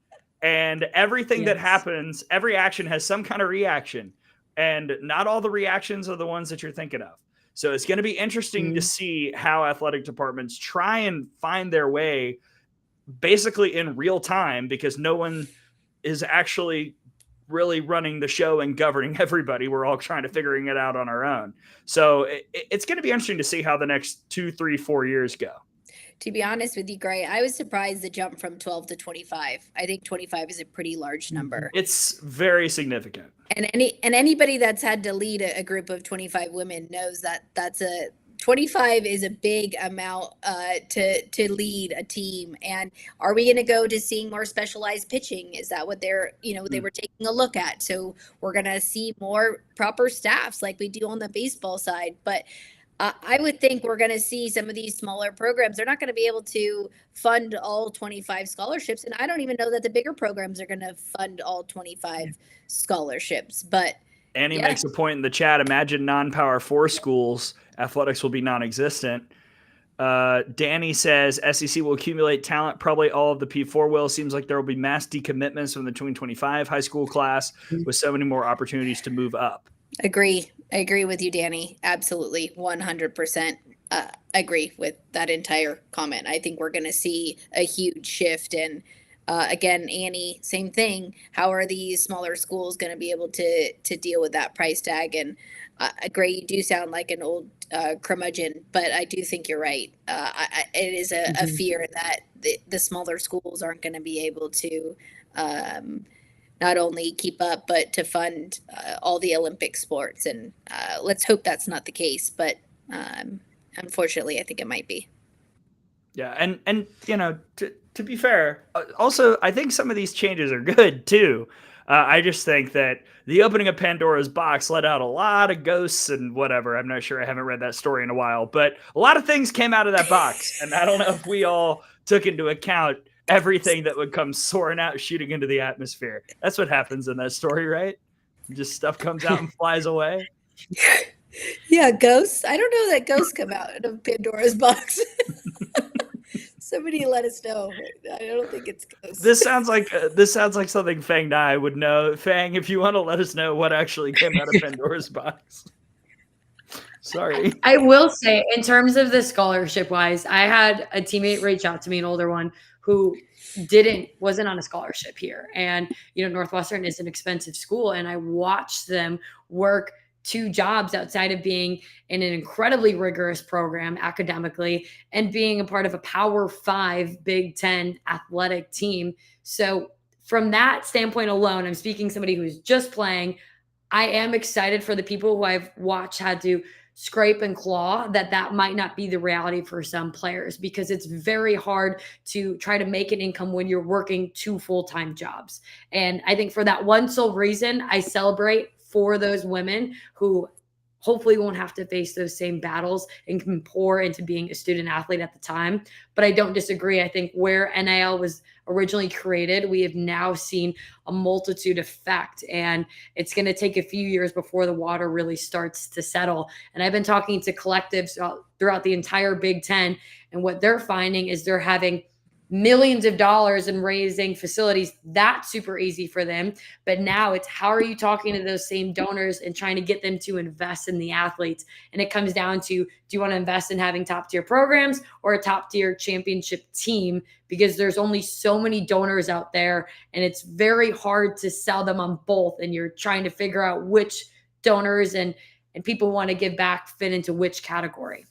And everything that happens, every action has some kind of reaction. And not all the reactions are the ones that you're thinking of. So it's going to be interesting to see how athletic departments try and find their way basically in real time, because no one is actually really running the show and governing everybody. We're all trying to figuring it out on our own. So it's going to be interesting to see how the next 2, 3, 4 years go. To be honest with you, Gray, I was surprised the jump from 12 to 25. I think 25 is a pretty large number. It's very significant. And anybody that's had to lead a group of 25 women knows that 25 is a big amount to lead a team. And are we going to go to seeing more specialized pitching? Is that what they were taking a look at? So we're going to see more proper staffs like we do on the baseball side. But I would think we're going to see some of these smaller programs. They're not going to be able to fund all 25 scholarships. And I don't even know that the bigger programs are going to fund all 25 scholarships. But Annie makes a point in the chat. Imagine non-Power 4 schools. Athletics will be non-existent. Danny says SEC will accumulate talent. Probably all of the P4 will. Seems like there will be mass decommitments from the 2025 high school class with so many more opportunities to move up. Agree. I agree with you, Danny. Absolutely. 100% agree with that entire comment. I think we're going to see a huge shift. And again, Annie, same thing. How are these smaller schools going to be able to deal with that price tag? And Gray, you do sound like an old curmudgeon, but I do think you're right. It is a fear that the smaller schools aren't going to be able to not only keep up, but to fund all the Olympic sports. And let's hope that's not the case. But unfortunately, I think it might be. Yeah. And to be fair, also, I think some of these changes are good, too. I just think that the opening of Pandora's box let out a lot of ghosts and whatever. I'm not sure. I haven't read that story in a while, but a lot of things came out of that box. And I don't know if we all took into account everything that would come soaring out, shooting into the atmosphere. That's what happens in that story, right? Just stuff comes out and flies away. Yeah, ghosts. I don't know that ghosts come out of Pandora's box. Somebody let us know. I don't think it's ghosts. This sounds like something Fang and I would know. Fang, if you want to let us know what actually came out of Pandora's box. Sorry. I will say, in terms of the scholarship wise, I had a teammate reach out to me, an older one, who wasn't on a scholarship here. And, Northwestern is an expensive school. And I watched them work 2 jobs outside of being in an incredibly rigorous program academically and being a part of a Power 5 Big Ten athletic team. So from that standpoint alone, I'm speaking somebody who's just playing. I am excited for the people who I've watched had to scrape and claw that might not be the reality for some players, because it's very hard to try to make an income when you're working 2 full-time jobs. And I think for that one sole reason, I celebrate for those women who hopefully won't have to face those same battles and can pour into being a student athlete at the time. But I don't disagree. I think where NIL was originally created, we have now seen a multitude effect, and it's going to take a few years before the water really starts to settle. And I've been talking to collectives throughout the entire Big Ten, and what they're finding is they're having millions of dollars in raising facilities. That's super easy for them. But now it's how are you talking to those same donors and trying to get them to invest in the athletes? And it comes down to, do you want to invest in having top tier programs or a top tier championship team? Because there's only so many donors out there, and it's very hard to sell them on both. And you're trying to figure out which donors and people want to give back fit into which category.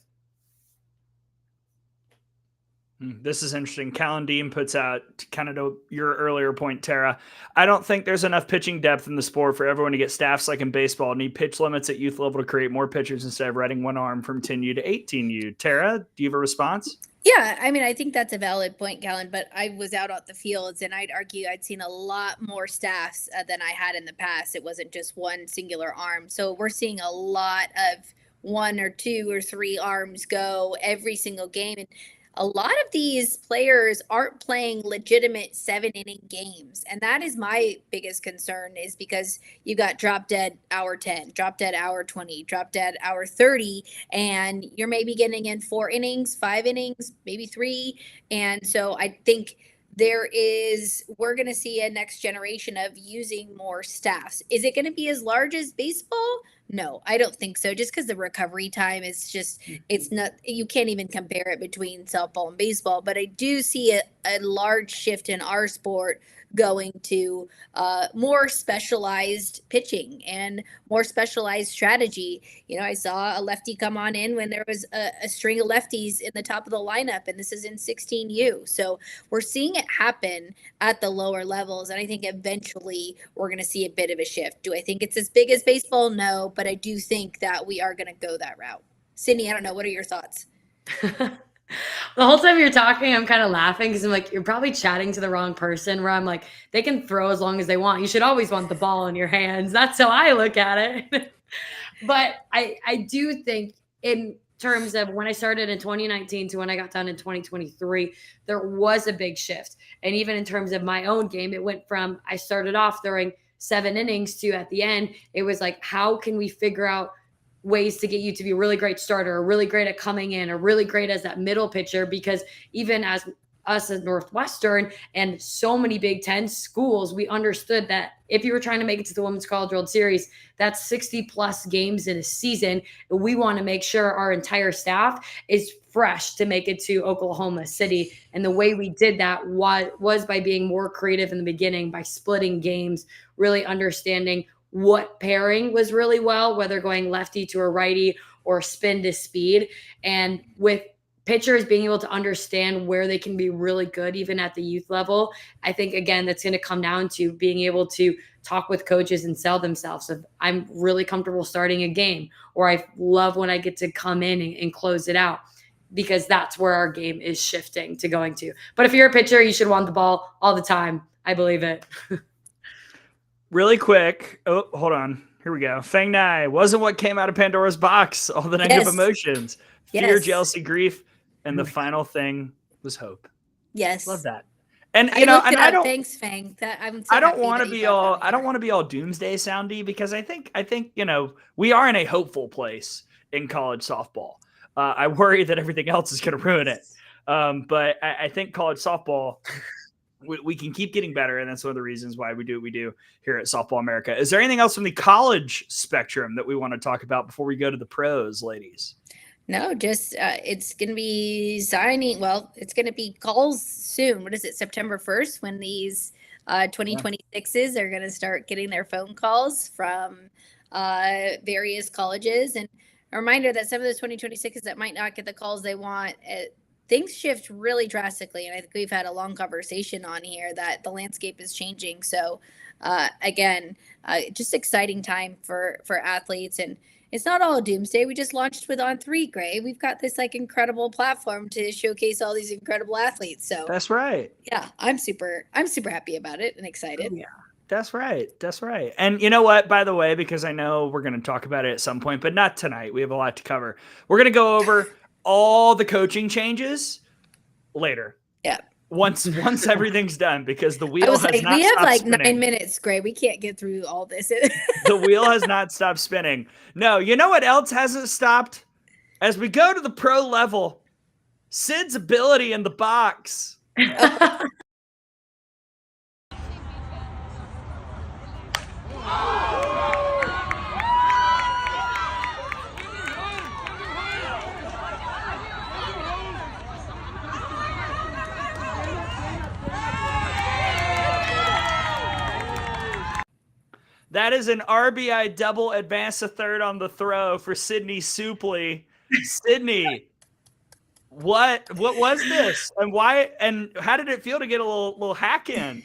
This is interesting. Callan Dean puts out, kind of to your earlier point, Tara, I don't think there's enough pitching depth in the sport for everyone to get staffs like in baseball. Need pitch limits at youth level to create more pitchers instead of writing one arm from 10U to 18U. Tara, do you have a response? Yeah, I mean, I think that's a valid point, Callan, but I was out on the fields, and I'd argue I'd seen a lot more staffs than I had in the past. It wasn't just one singular arm. So we're seeing a lot of 1 or 2 or 3 arms go every single game. And a lot of these players aren't playing legitimate 7-inning games. And that is my biggest concern, is because you got drop dead hour 10, drop dead hour 20, drop dead hour 30, and you're maybe getting in 4 innings, 5 innings, maybe 3. And so I think we're going to see a next generation of using more staffs. Is it going to be as large as baseball? No, I don't think so. Just because the recovery time is just, it's not, you can't even compare it between softball and baseball. But I do see a large shift in our sport going to more specialized pitching and more specialized strategy. You know, I saw a lefty come on in when there was a string of lefties in the top of the lineup, and this is in 16U. So we're seeing it happen at the lower levels, and I think eventually we're going to see a bit of a shift. Do I think it's as big as baseball? No, but I do think that we are going to go that route. Sydney, I don't know. What are your thoughts? The whole time you're talking, I'm kind of laughing because I'm like, you're probably chatting to the wrong person, where I'm like, they can throw as long as they want. You should always want the ball in your hands. That's how I look at it. But I do think, in terms of when I started in 2019 to when I got done in 2023, there was a big shift. And even in terms of my own game, it went from, I started off throwing 7 innings to, at the end, it was like, how can we figure out ways to get you to be a really great starter, or really great at coming in, or really great as that middle pitcher? Because even as us as Northwestern and so many Big Ten schools, we understood that if you were trying to make it to the Women's College World Series, that's 60 plus games in a season. And we want to make sure our entire staff is fresh to make it to Oklahoma City. And the way we did that was by being more creative in the beginning, by splitting games, really understanding what pairing was really well, whether going lefty to a righty or spin to speed. And with pitchers being able to understand where they can be really good, even at the youth level, I think, again, that's going to come down to being able to talk with coaches and sell themselves. If I'm really comfortable starting a game, or I love when I get to come in and close it out, because that's where our game is shifting to going to. But if you're a pitcher, you should want the ball all the time. I believe it. Really quick. Oh, hold on. Here we go. Feng Nai wasn't what came out of Pandora's box. All the negative emotions, fear, jealousy, grief, and the final thing was hope. Yes, love that. And you know, and I don't. Thanks, Feng. I don't want to be all. I don't want to be all doomsday soundy, because I think you know, we are in a hopeful place in college softball. I worry that everything else is going to ruin it. But I think college softball, we can keep getting better, and that's one of the reasons why we do what we do here at Softball America. Is there anything else from the college spectrum that we want to talk about before we go to the pros, ladies? No, just it's going to be signing. Well, it's going to be calls soon. What is it, September 1st, when these 2026s are going to start getting their phone calls from various colleges. And a reminder that some of those 2026s that might not get the calls they want, things shift really drastically. And I think we've had a long conversation on here that the landscape is changing. So again, just exciting time for athletes. And it's not all doomsday. We just launched with On3, Gray. We've got this like incredible platform to showcase all these incredible athletes. So that's right. Yeah, I'm super happy about it and excited. Oh, yeah. That's right. That's right. And you know what, by the way, because I know we're going to talk about it at some point, but not tonight. We have a lot to cover. We're going to go over all the coaching changes later. Yeah. Once everything's done, because the wheel has not stopped spinning. We have like 9 minutes, Gray. We can't get through all this. The wheel has not stopped spinning. No, you know what else hasn't stopped? As we go to the pro level, Sid's ability in the box. That is an RBI double, advance to third on the throw for Sydney Supple. Sydney, what was this, and why, and how did it feel to get a little hack in?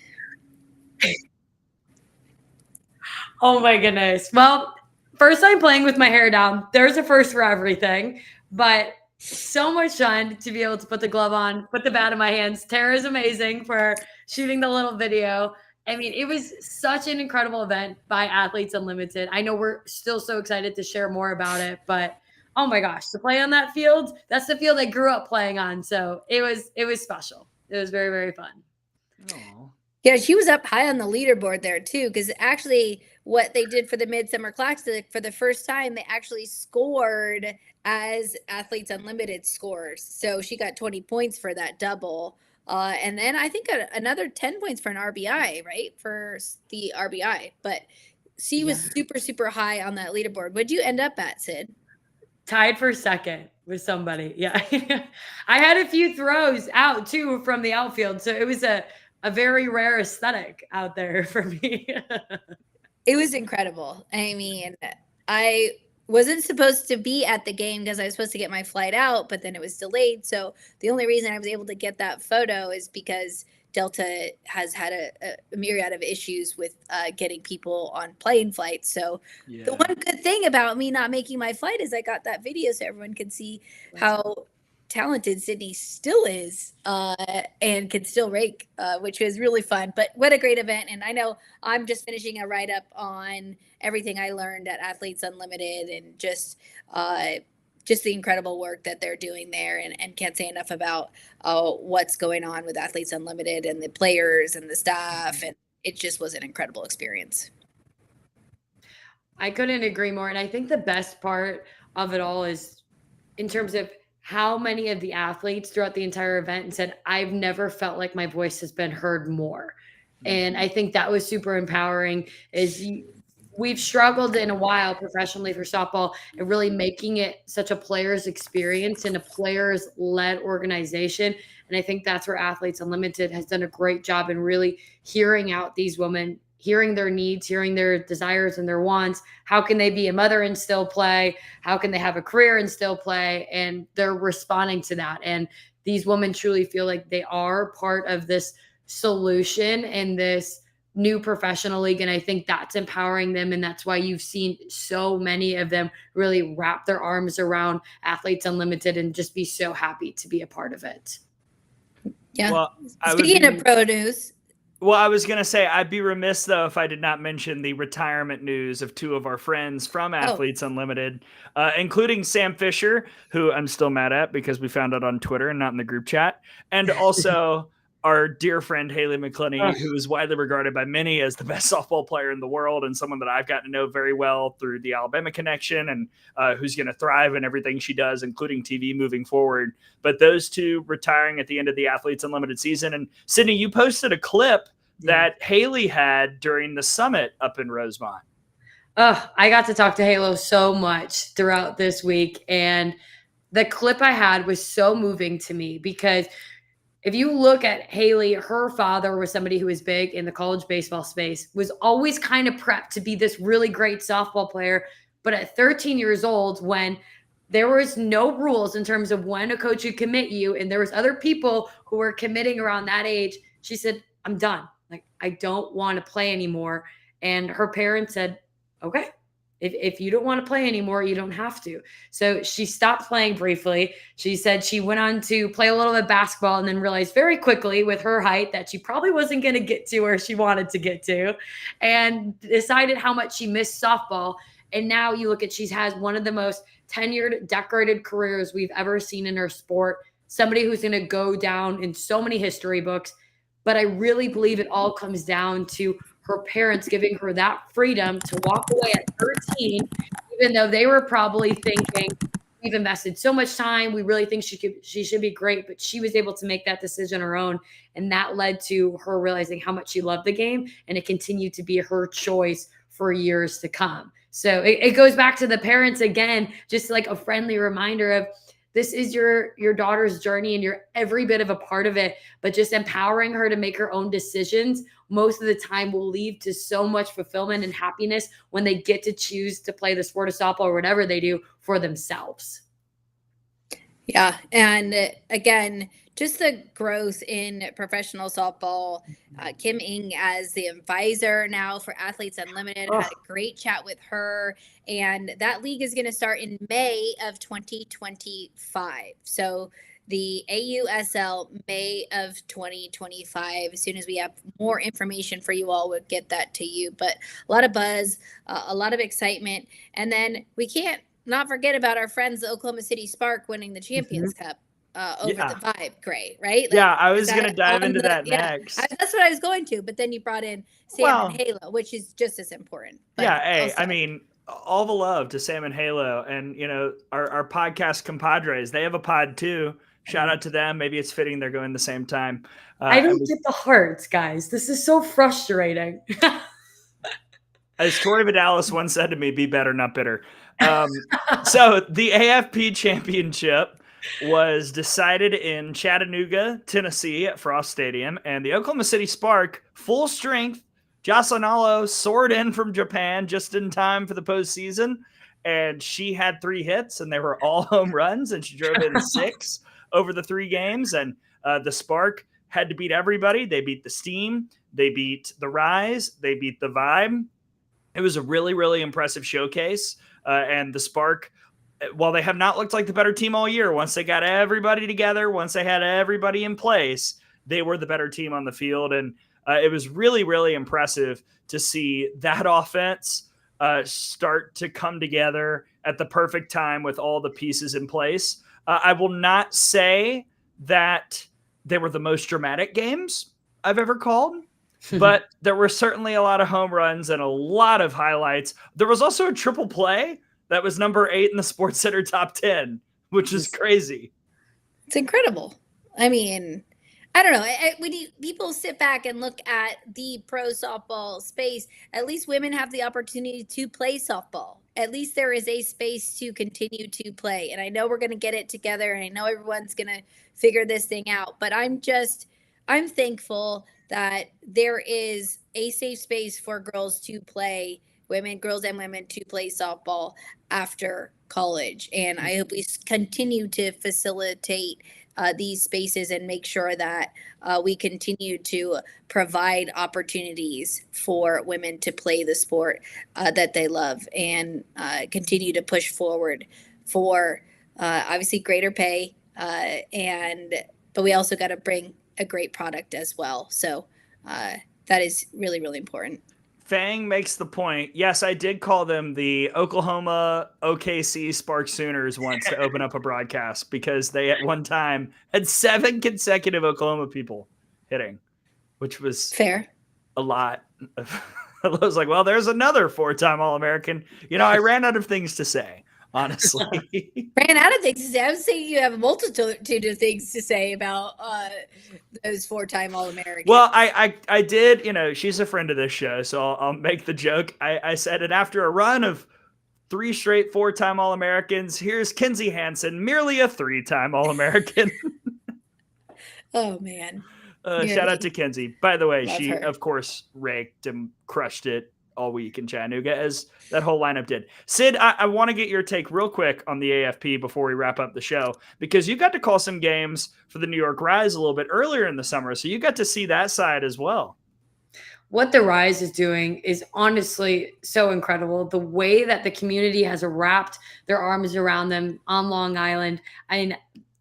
Oh my goodness. Well, first time playing with my hair down. There's a first for everything, but so much fun to be able to put the glove on, put the bat in my hands. Tara's amazing for shooting the little video. I mean, it was such an incredible event by Athletes Unlimited. I know we're still so excited to share more about it, but oh my gosh, to play on that field, that's the field I grew up playing on. So it was special. It was very, very fun. Oh. Yeah, she was up high on the leaderboard there too, because actually what they did for the Midsummer Classic, for the first time, they actually scored as Athletes Unlimited scores. So she got 20 points for that double. And then I think another 10 points for an RBI, right? For the RBI. But she was super, super high on that leaderboard. What'd you end up at, Sid? Tied for second with somebody. Yeah. I had a few throws out too from the outfield. So it was a very rare aesthetic out there for me. It was incredible. I mean, I wasn't supposed to be at the game because I was supposed to get my flight out, but then it was delayed. So the only reason I was able to get that photo is because Delta has had a myriad of issues with getting people on plane flights. So the one good thing about me not making my flight is I got that video so everyone could see how talented Sydney still is and can still rake, which was really fun. But what a great event. And I know I'm just finishing a write-up on everything I learned at Athletes Unlimited and just the incredible work that they're doing there, and can't say enough about what's going on with Athletes Unlimited and the players and the staff. And it just was an incredible experience. I couldn't agree more. And I think the best part of it all is in terms of how many of the athletes throughout the entire event said, I've never felt like my voice has been heard more. And I think that was super empowering. We've struggled in a while professionally for softball and really making it such a player's experience and a players led organization. And I think that's where Athletes Unlimited has done a great job in really hearing out these women, hearing their needs, hearing their desires and their wants. How can they be a mother and still play? How can they have a career and still play? And they're responding to that. And these women truly feel like they are part of this solution and this new professional league. And I think that's empowering them. And that's why you've seen so many of them really wrap their arms around Athletes Unlimited and just be so happy to be a part of it. Yeah. Well, speaking of pro news. Well, I was going to say, I'd be remiss, though, if I did not mention the retirement news of two of our friends from Athletes Unlimited, including Sam Fisher, who I'm still mad at because we found out on Twitter and not in the group chat, and also our dear friend Haley McClenny, who is widely regarded by many as the best softball player in the world and someone that I've gotten to know very well through the Alabama connection, and who's going to thrive in everything she does, including TV moving forward. But those two retiring at the end of the Athletes Unlimited season. And Sydney, you posted a clip that Haley had during the summit up in Rosemont. I got to talk to Halo so much throughout this week. And the clip I had was so moving to me because if you look at Haley, her father was somebody who was big in the college baseball space, was always kind of prepped to be this really great softball player. But at 13 years old, when there was no rules in terms of when a coach would commit you, and there was other people who were committing around that age, she said, I'm done. Like, I don't want to play anymore. And her parents said, okay, if you don't want to play anymore, you don't have to. So she stopped playing briefly. She said she went on to play a little bit of basketball and then realized very quickly with her height that she probably wasn't going to get to where she wanted to get to, and decided how much she missed softball. And now you look at, she has one of the most tenured, decorated careers we've ever seen in her sport. Somebody who's going to go down in so many history books. But I really believe it all comes down to her parents giving her that freedom to walk away at 13, even though they were probably thinking, we've invested so much time, we really think she should be great, but she was able to make that decision on her own. And that led to her realizing how much she loved the game, and it continued to be her choice for years to come. So it goes back to the parents again, just like a friendly reminder of, this is your daughter's journey and you're every bit of a part of it, but just empowering her to make her own decisions most of the time will lead to so much fulfillment and happiness when they get to choose to play the sport of softball or whatever they do for themselves. Yeah. And again, just the growth in professional softball. Kim Ng as the advisor now for Athletes Unlimited. Had a great chat with her. And that league is going to start in May of 2025. So the AUSL May of 2025. As soon as we have more information for you all, we'll get that to you. But a lot of buzz, a lot of excitement. And then we can't not forget about our friends, the Oklahoma City Spark, winning the Champions Cup over the Vibe. Gray, right? Like, yeah, I was going to dive into that yeah, next. that's what I was going to. But then you brought in Sam and Halo, which is just as important. But yeah, hey, also, I mean, all the love to Sam and Halo, and our podcast compadres. They have a pod too. Shout out to them. Maybe it's fitting they're going the same time. I don't get the hearts, guys. This is so frustrating. As Tori Vidalis once said to me, "Be better, not bitter." So the AFP Championship was decided in Chattanooga, Tennessee, at Frost Stadium, and the Oklahoma City Spark, full strength. Jocelyn Alo soared in from Japan just in time for the postseason, and she had 3 hits, and they were all home runs, and she drove in 6 over the 3 games. And the Spark had to beat everybody. They beat the Steam, they beat the Rise, they beat the Vibe. It was a really, really impressive showcase. And the Spark, while they have not looked like the better team all year, once they got everybody together, once they had everybody in place, they were the better team on the field. And it was really, really impressive to see that offense start to come together at the perfect time with all the pieces in place. I will not say that they were the most dramatic games I've ever called, but there were certainly a lot of home runs and a lot of highlights. There was also a triple play that was number 8 in the SportsCenter top 10, which is crazy. It's incredible. I mean, I don't know. When people sit back and look at the pro softball space, at least women have the opportunity to play softball. At least there is a space to continue to play. And I know we're going to get it together, and I know everyone's going to figure this thing out. But I'm thankful that there is a safe space for girls to play, girls and women to play softball after college. And I hope we continue to facilitate these spaces and make sure that we continue to provide opportunities for women to play the sport that they love, and continue to push forward for obviously greater pay. But we also got to bring a great product as well. So that is really, really important. Fang makes the point. Yes, I did call them the Oklahoma OKC Spark Sooners once to open up a broadcast, because they at one time had 7 consecutive Oklahoma people hitting, which was fair. A lot. I was like, well, there's another 4-time All-American. I ran out of things to say, honestly. Ran out of things to say. I was saying you have a multitude of things to say about those 4-time All-Americans. Well, I did, she's a friend of this show, so I'll make the joke. I said it after a run of 3 straight 4-time All-Americans. Here's Kinsey Hansen, merely a 3-time All-American. Oh, man. Shout out to Kinsey. By the way, she, her. of course, raked and crushed it all week in Chattanooga, as that whole lineup did. Sid, I want to get your take real quick on the AFP before we wrap up the show, because you got to call some games for the New York Rise a little bit earlier in the summer, so you got to see that side as well. What the Rise is doing is honestly so incredible. The way that the community has wrapped their arms around them on Long Island.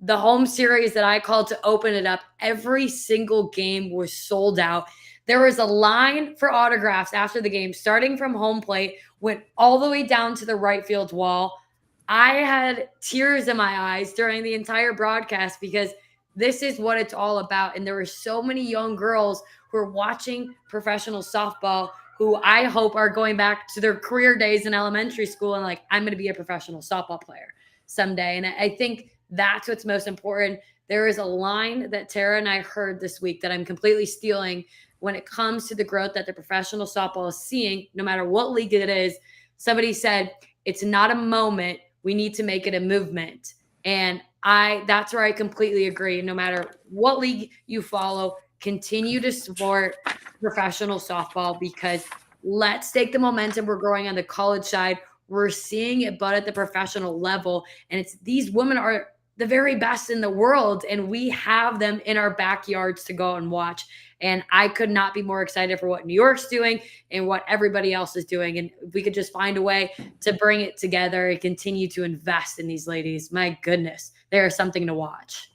The home series that I called to open it up, every single game was sold out. There was a line for autographs after the game, starting from home plate, went all the way down to the right field wall. I had tears in my eyes during the entire broadcast, because this is what it's all about. And there were so many young girls who are watching professional softball who I hope are going back to their career days in elementary school and like, I'm going to be a professional softball player someday. And I think that's what's most important. There is a line that Tara and I heard this week that I'm completely stealing when it comes to the growth that the professional softball is seeing, no matter what league it is. Somebody said, it's not a moment. We need to make it a movement. And that's where I completely agree. No matter what league you follow, continue to support professional softball, because let's take the momentum we're growing on the college side. We're seeing it, but at the professional level. And these women are the very best in the world, and we have them in our backyards to go and watch. And I could not be more excited for what New York's doing and what everybody else is doing. And if we could just find a way to bring it together and continue to invest in these ladies, my goodness, there is something to watch.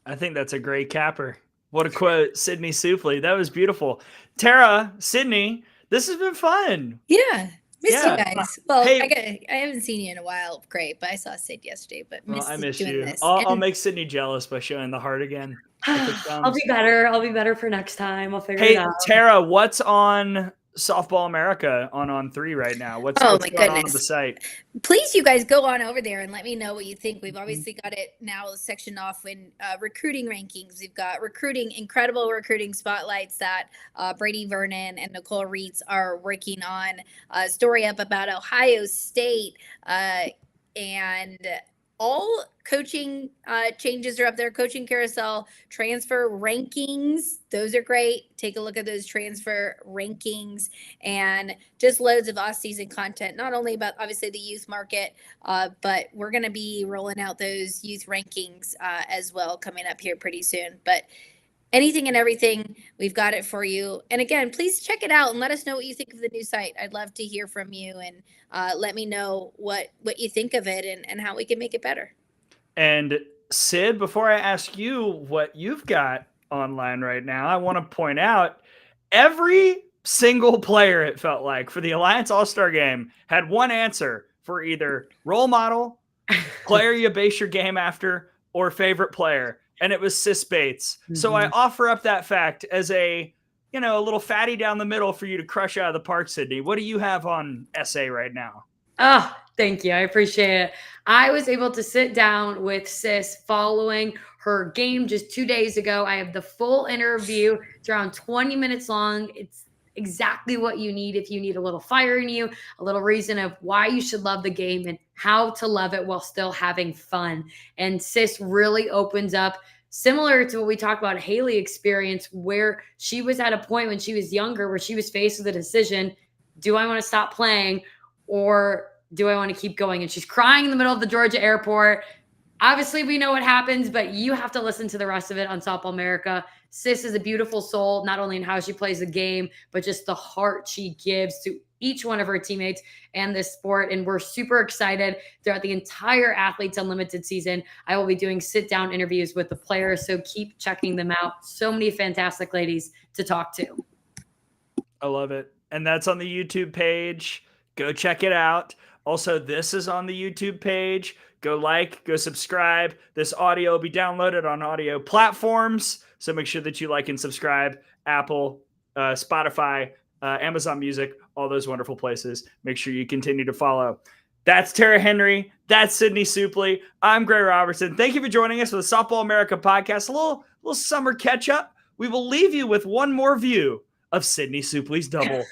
I think that's a great capper. What a quote, Sydney Supple. That was beautiful. Tara, Sydney, this has been fun. Yeah. Missed you guys. Well, Hey, I haven't seen you in a while, Gray, but I saw Sid yesterday. But I miss doing you. this. I'll make Sydney jealous by showing the heart again. I'll be better. I'll be better for next time. I'll figure it Hey, out. Tara, what's on Softball America on On3 right now? What's my going goodness. on the site? Please, you guys go on over there and let me know what you think. We've obviously got it now sectioned off in recruiting rankings. We've got incredible recruiting spotlights that Brady Vernon and Nicole Reitz are working on. Story up about Ohio State and all coaching changes are up there. Coaching carousel, transfer rankings. Those are great. Take a look at those transfer rankings and just loads of off-season content, not only about obviously the youth market, but we're going to be rolling out those youth rankings as well coming up here pretty soon. But anything and everything, we've got it for you. And again, please check it out and let us know what you think of the new site. I'd love to hear from you and let me know what you think of it and how we can make it better. And Sid, before I ask you what you've got online right now, I want to point out every single player, it felt like, for the Alliance All-Star Game had one answer for either role model, player you base your game after, or favorite player. And it was Sis Bates. Mm-hmm. So I offer up that fact as a little fatty down the middle for you to crush out of the park, Sydney. What do you have on SA right now? Oh, thank you. I appreciate it. I was able to sit down with Sis following her game just 2 days ago. I have the full interview. It's around 20 minutes long. It's exactly what you need if you need a little fire in you, a little reason of why you should love the game and how to love it while still having fun. And Sis really opens up, similar to what we talked about Haley experience, where she was at a point when she was younger where she was faced with a decision. Do I want to stop playing or do I want to keep going? And she's crying in the middle of the Georgia airport. Obviously, we know what happens, but you have to listen to the rest of it on Supple America. Sis is a beautiful soul, not only in how she plays the game, but just the heart she gives to each one of her teammates and this sport. And we're super excited throughout the entire Athletes Unlimited season. I will be doing sit-down interviews with the players, so keep checking them out. So many fantastic ladies to talk to. I love it. And that's on the YouTube page. Go check it out. Also, this is on the YouTube page. Go go subscribe. This audio will be downloaded on audio platforms. So make sure that you like and subscribe. Apple, Spotify, Amazon Music, all those wonderful places. Make sure you continue to follow. That's Tara Henry. That's Sydney Supple. I'm Gray Robertson. Thank you for joining us for the Softball America podcast. A little summer catch up. We will leave you with one more view of Sydney Supple's double.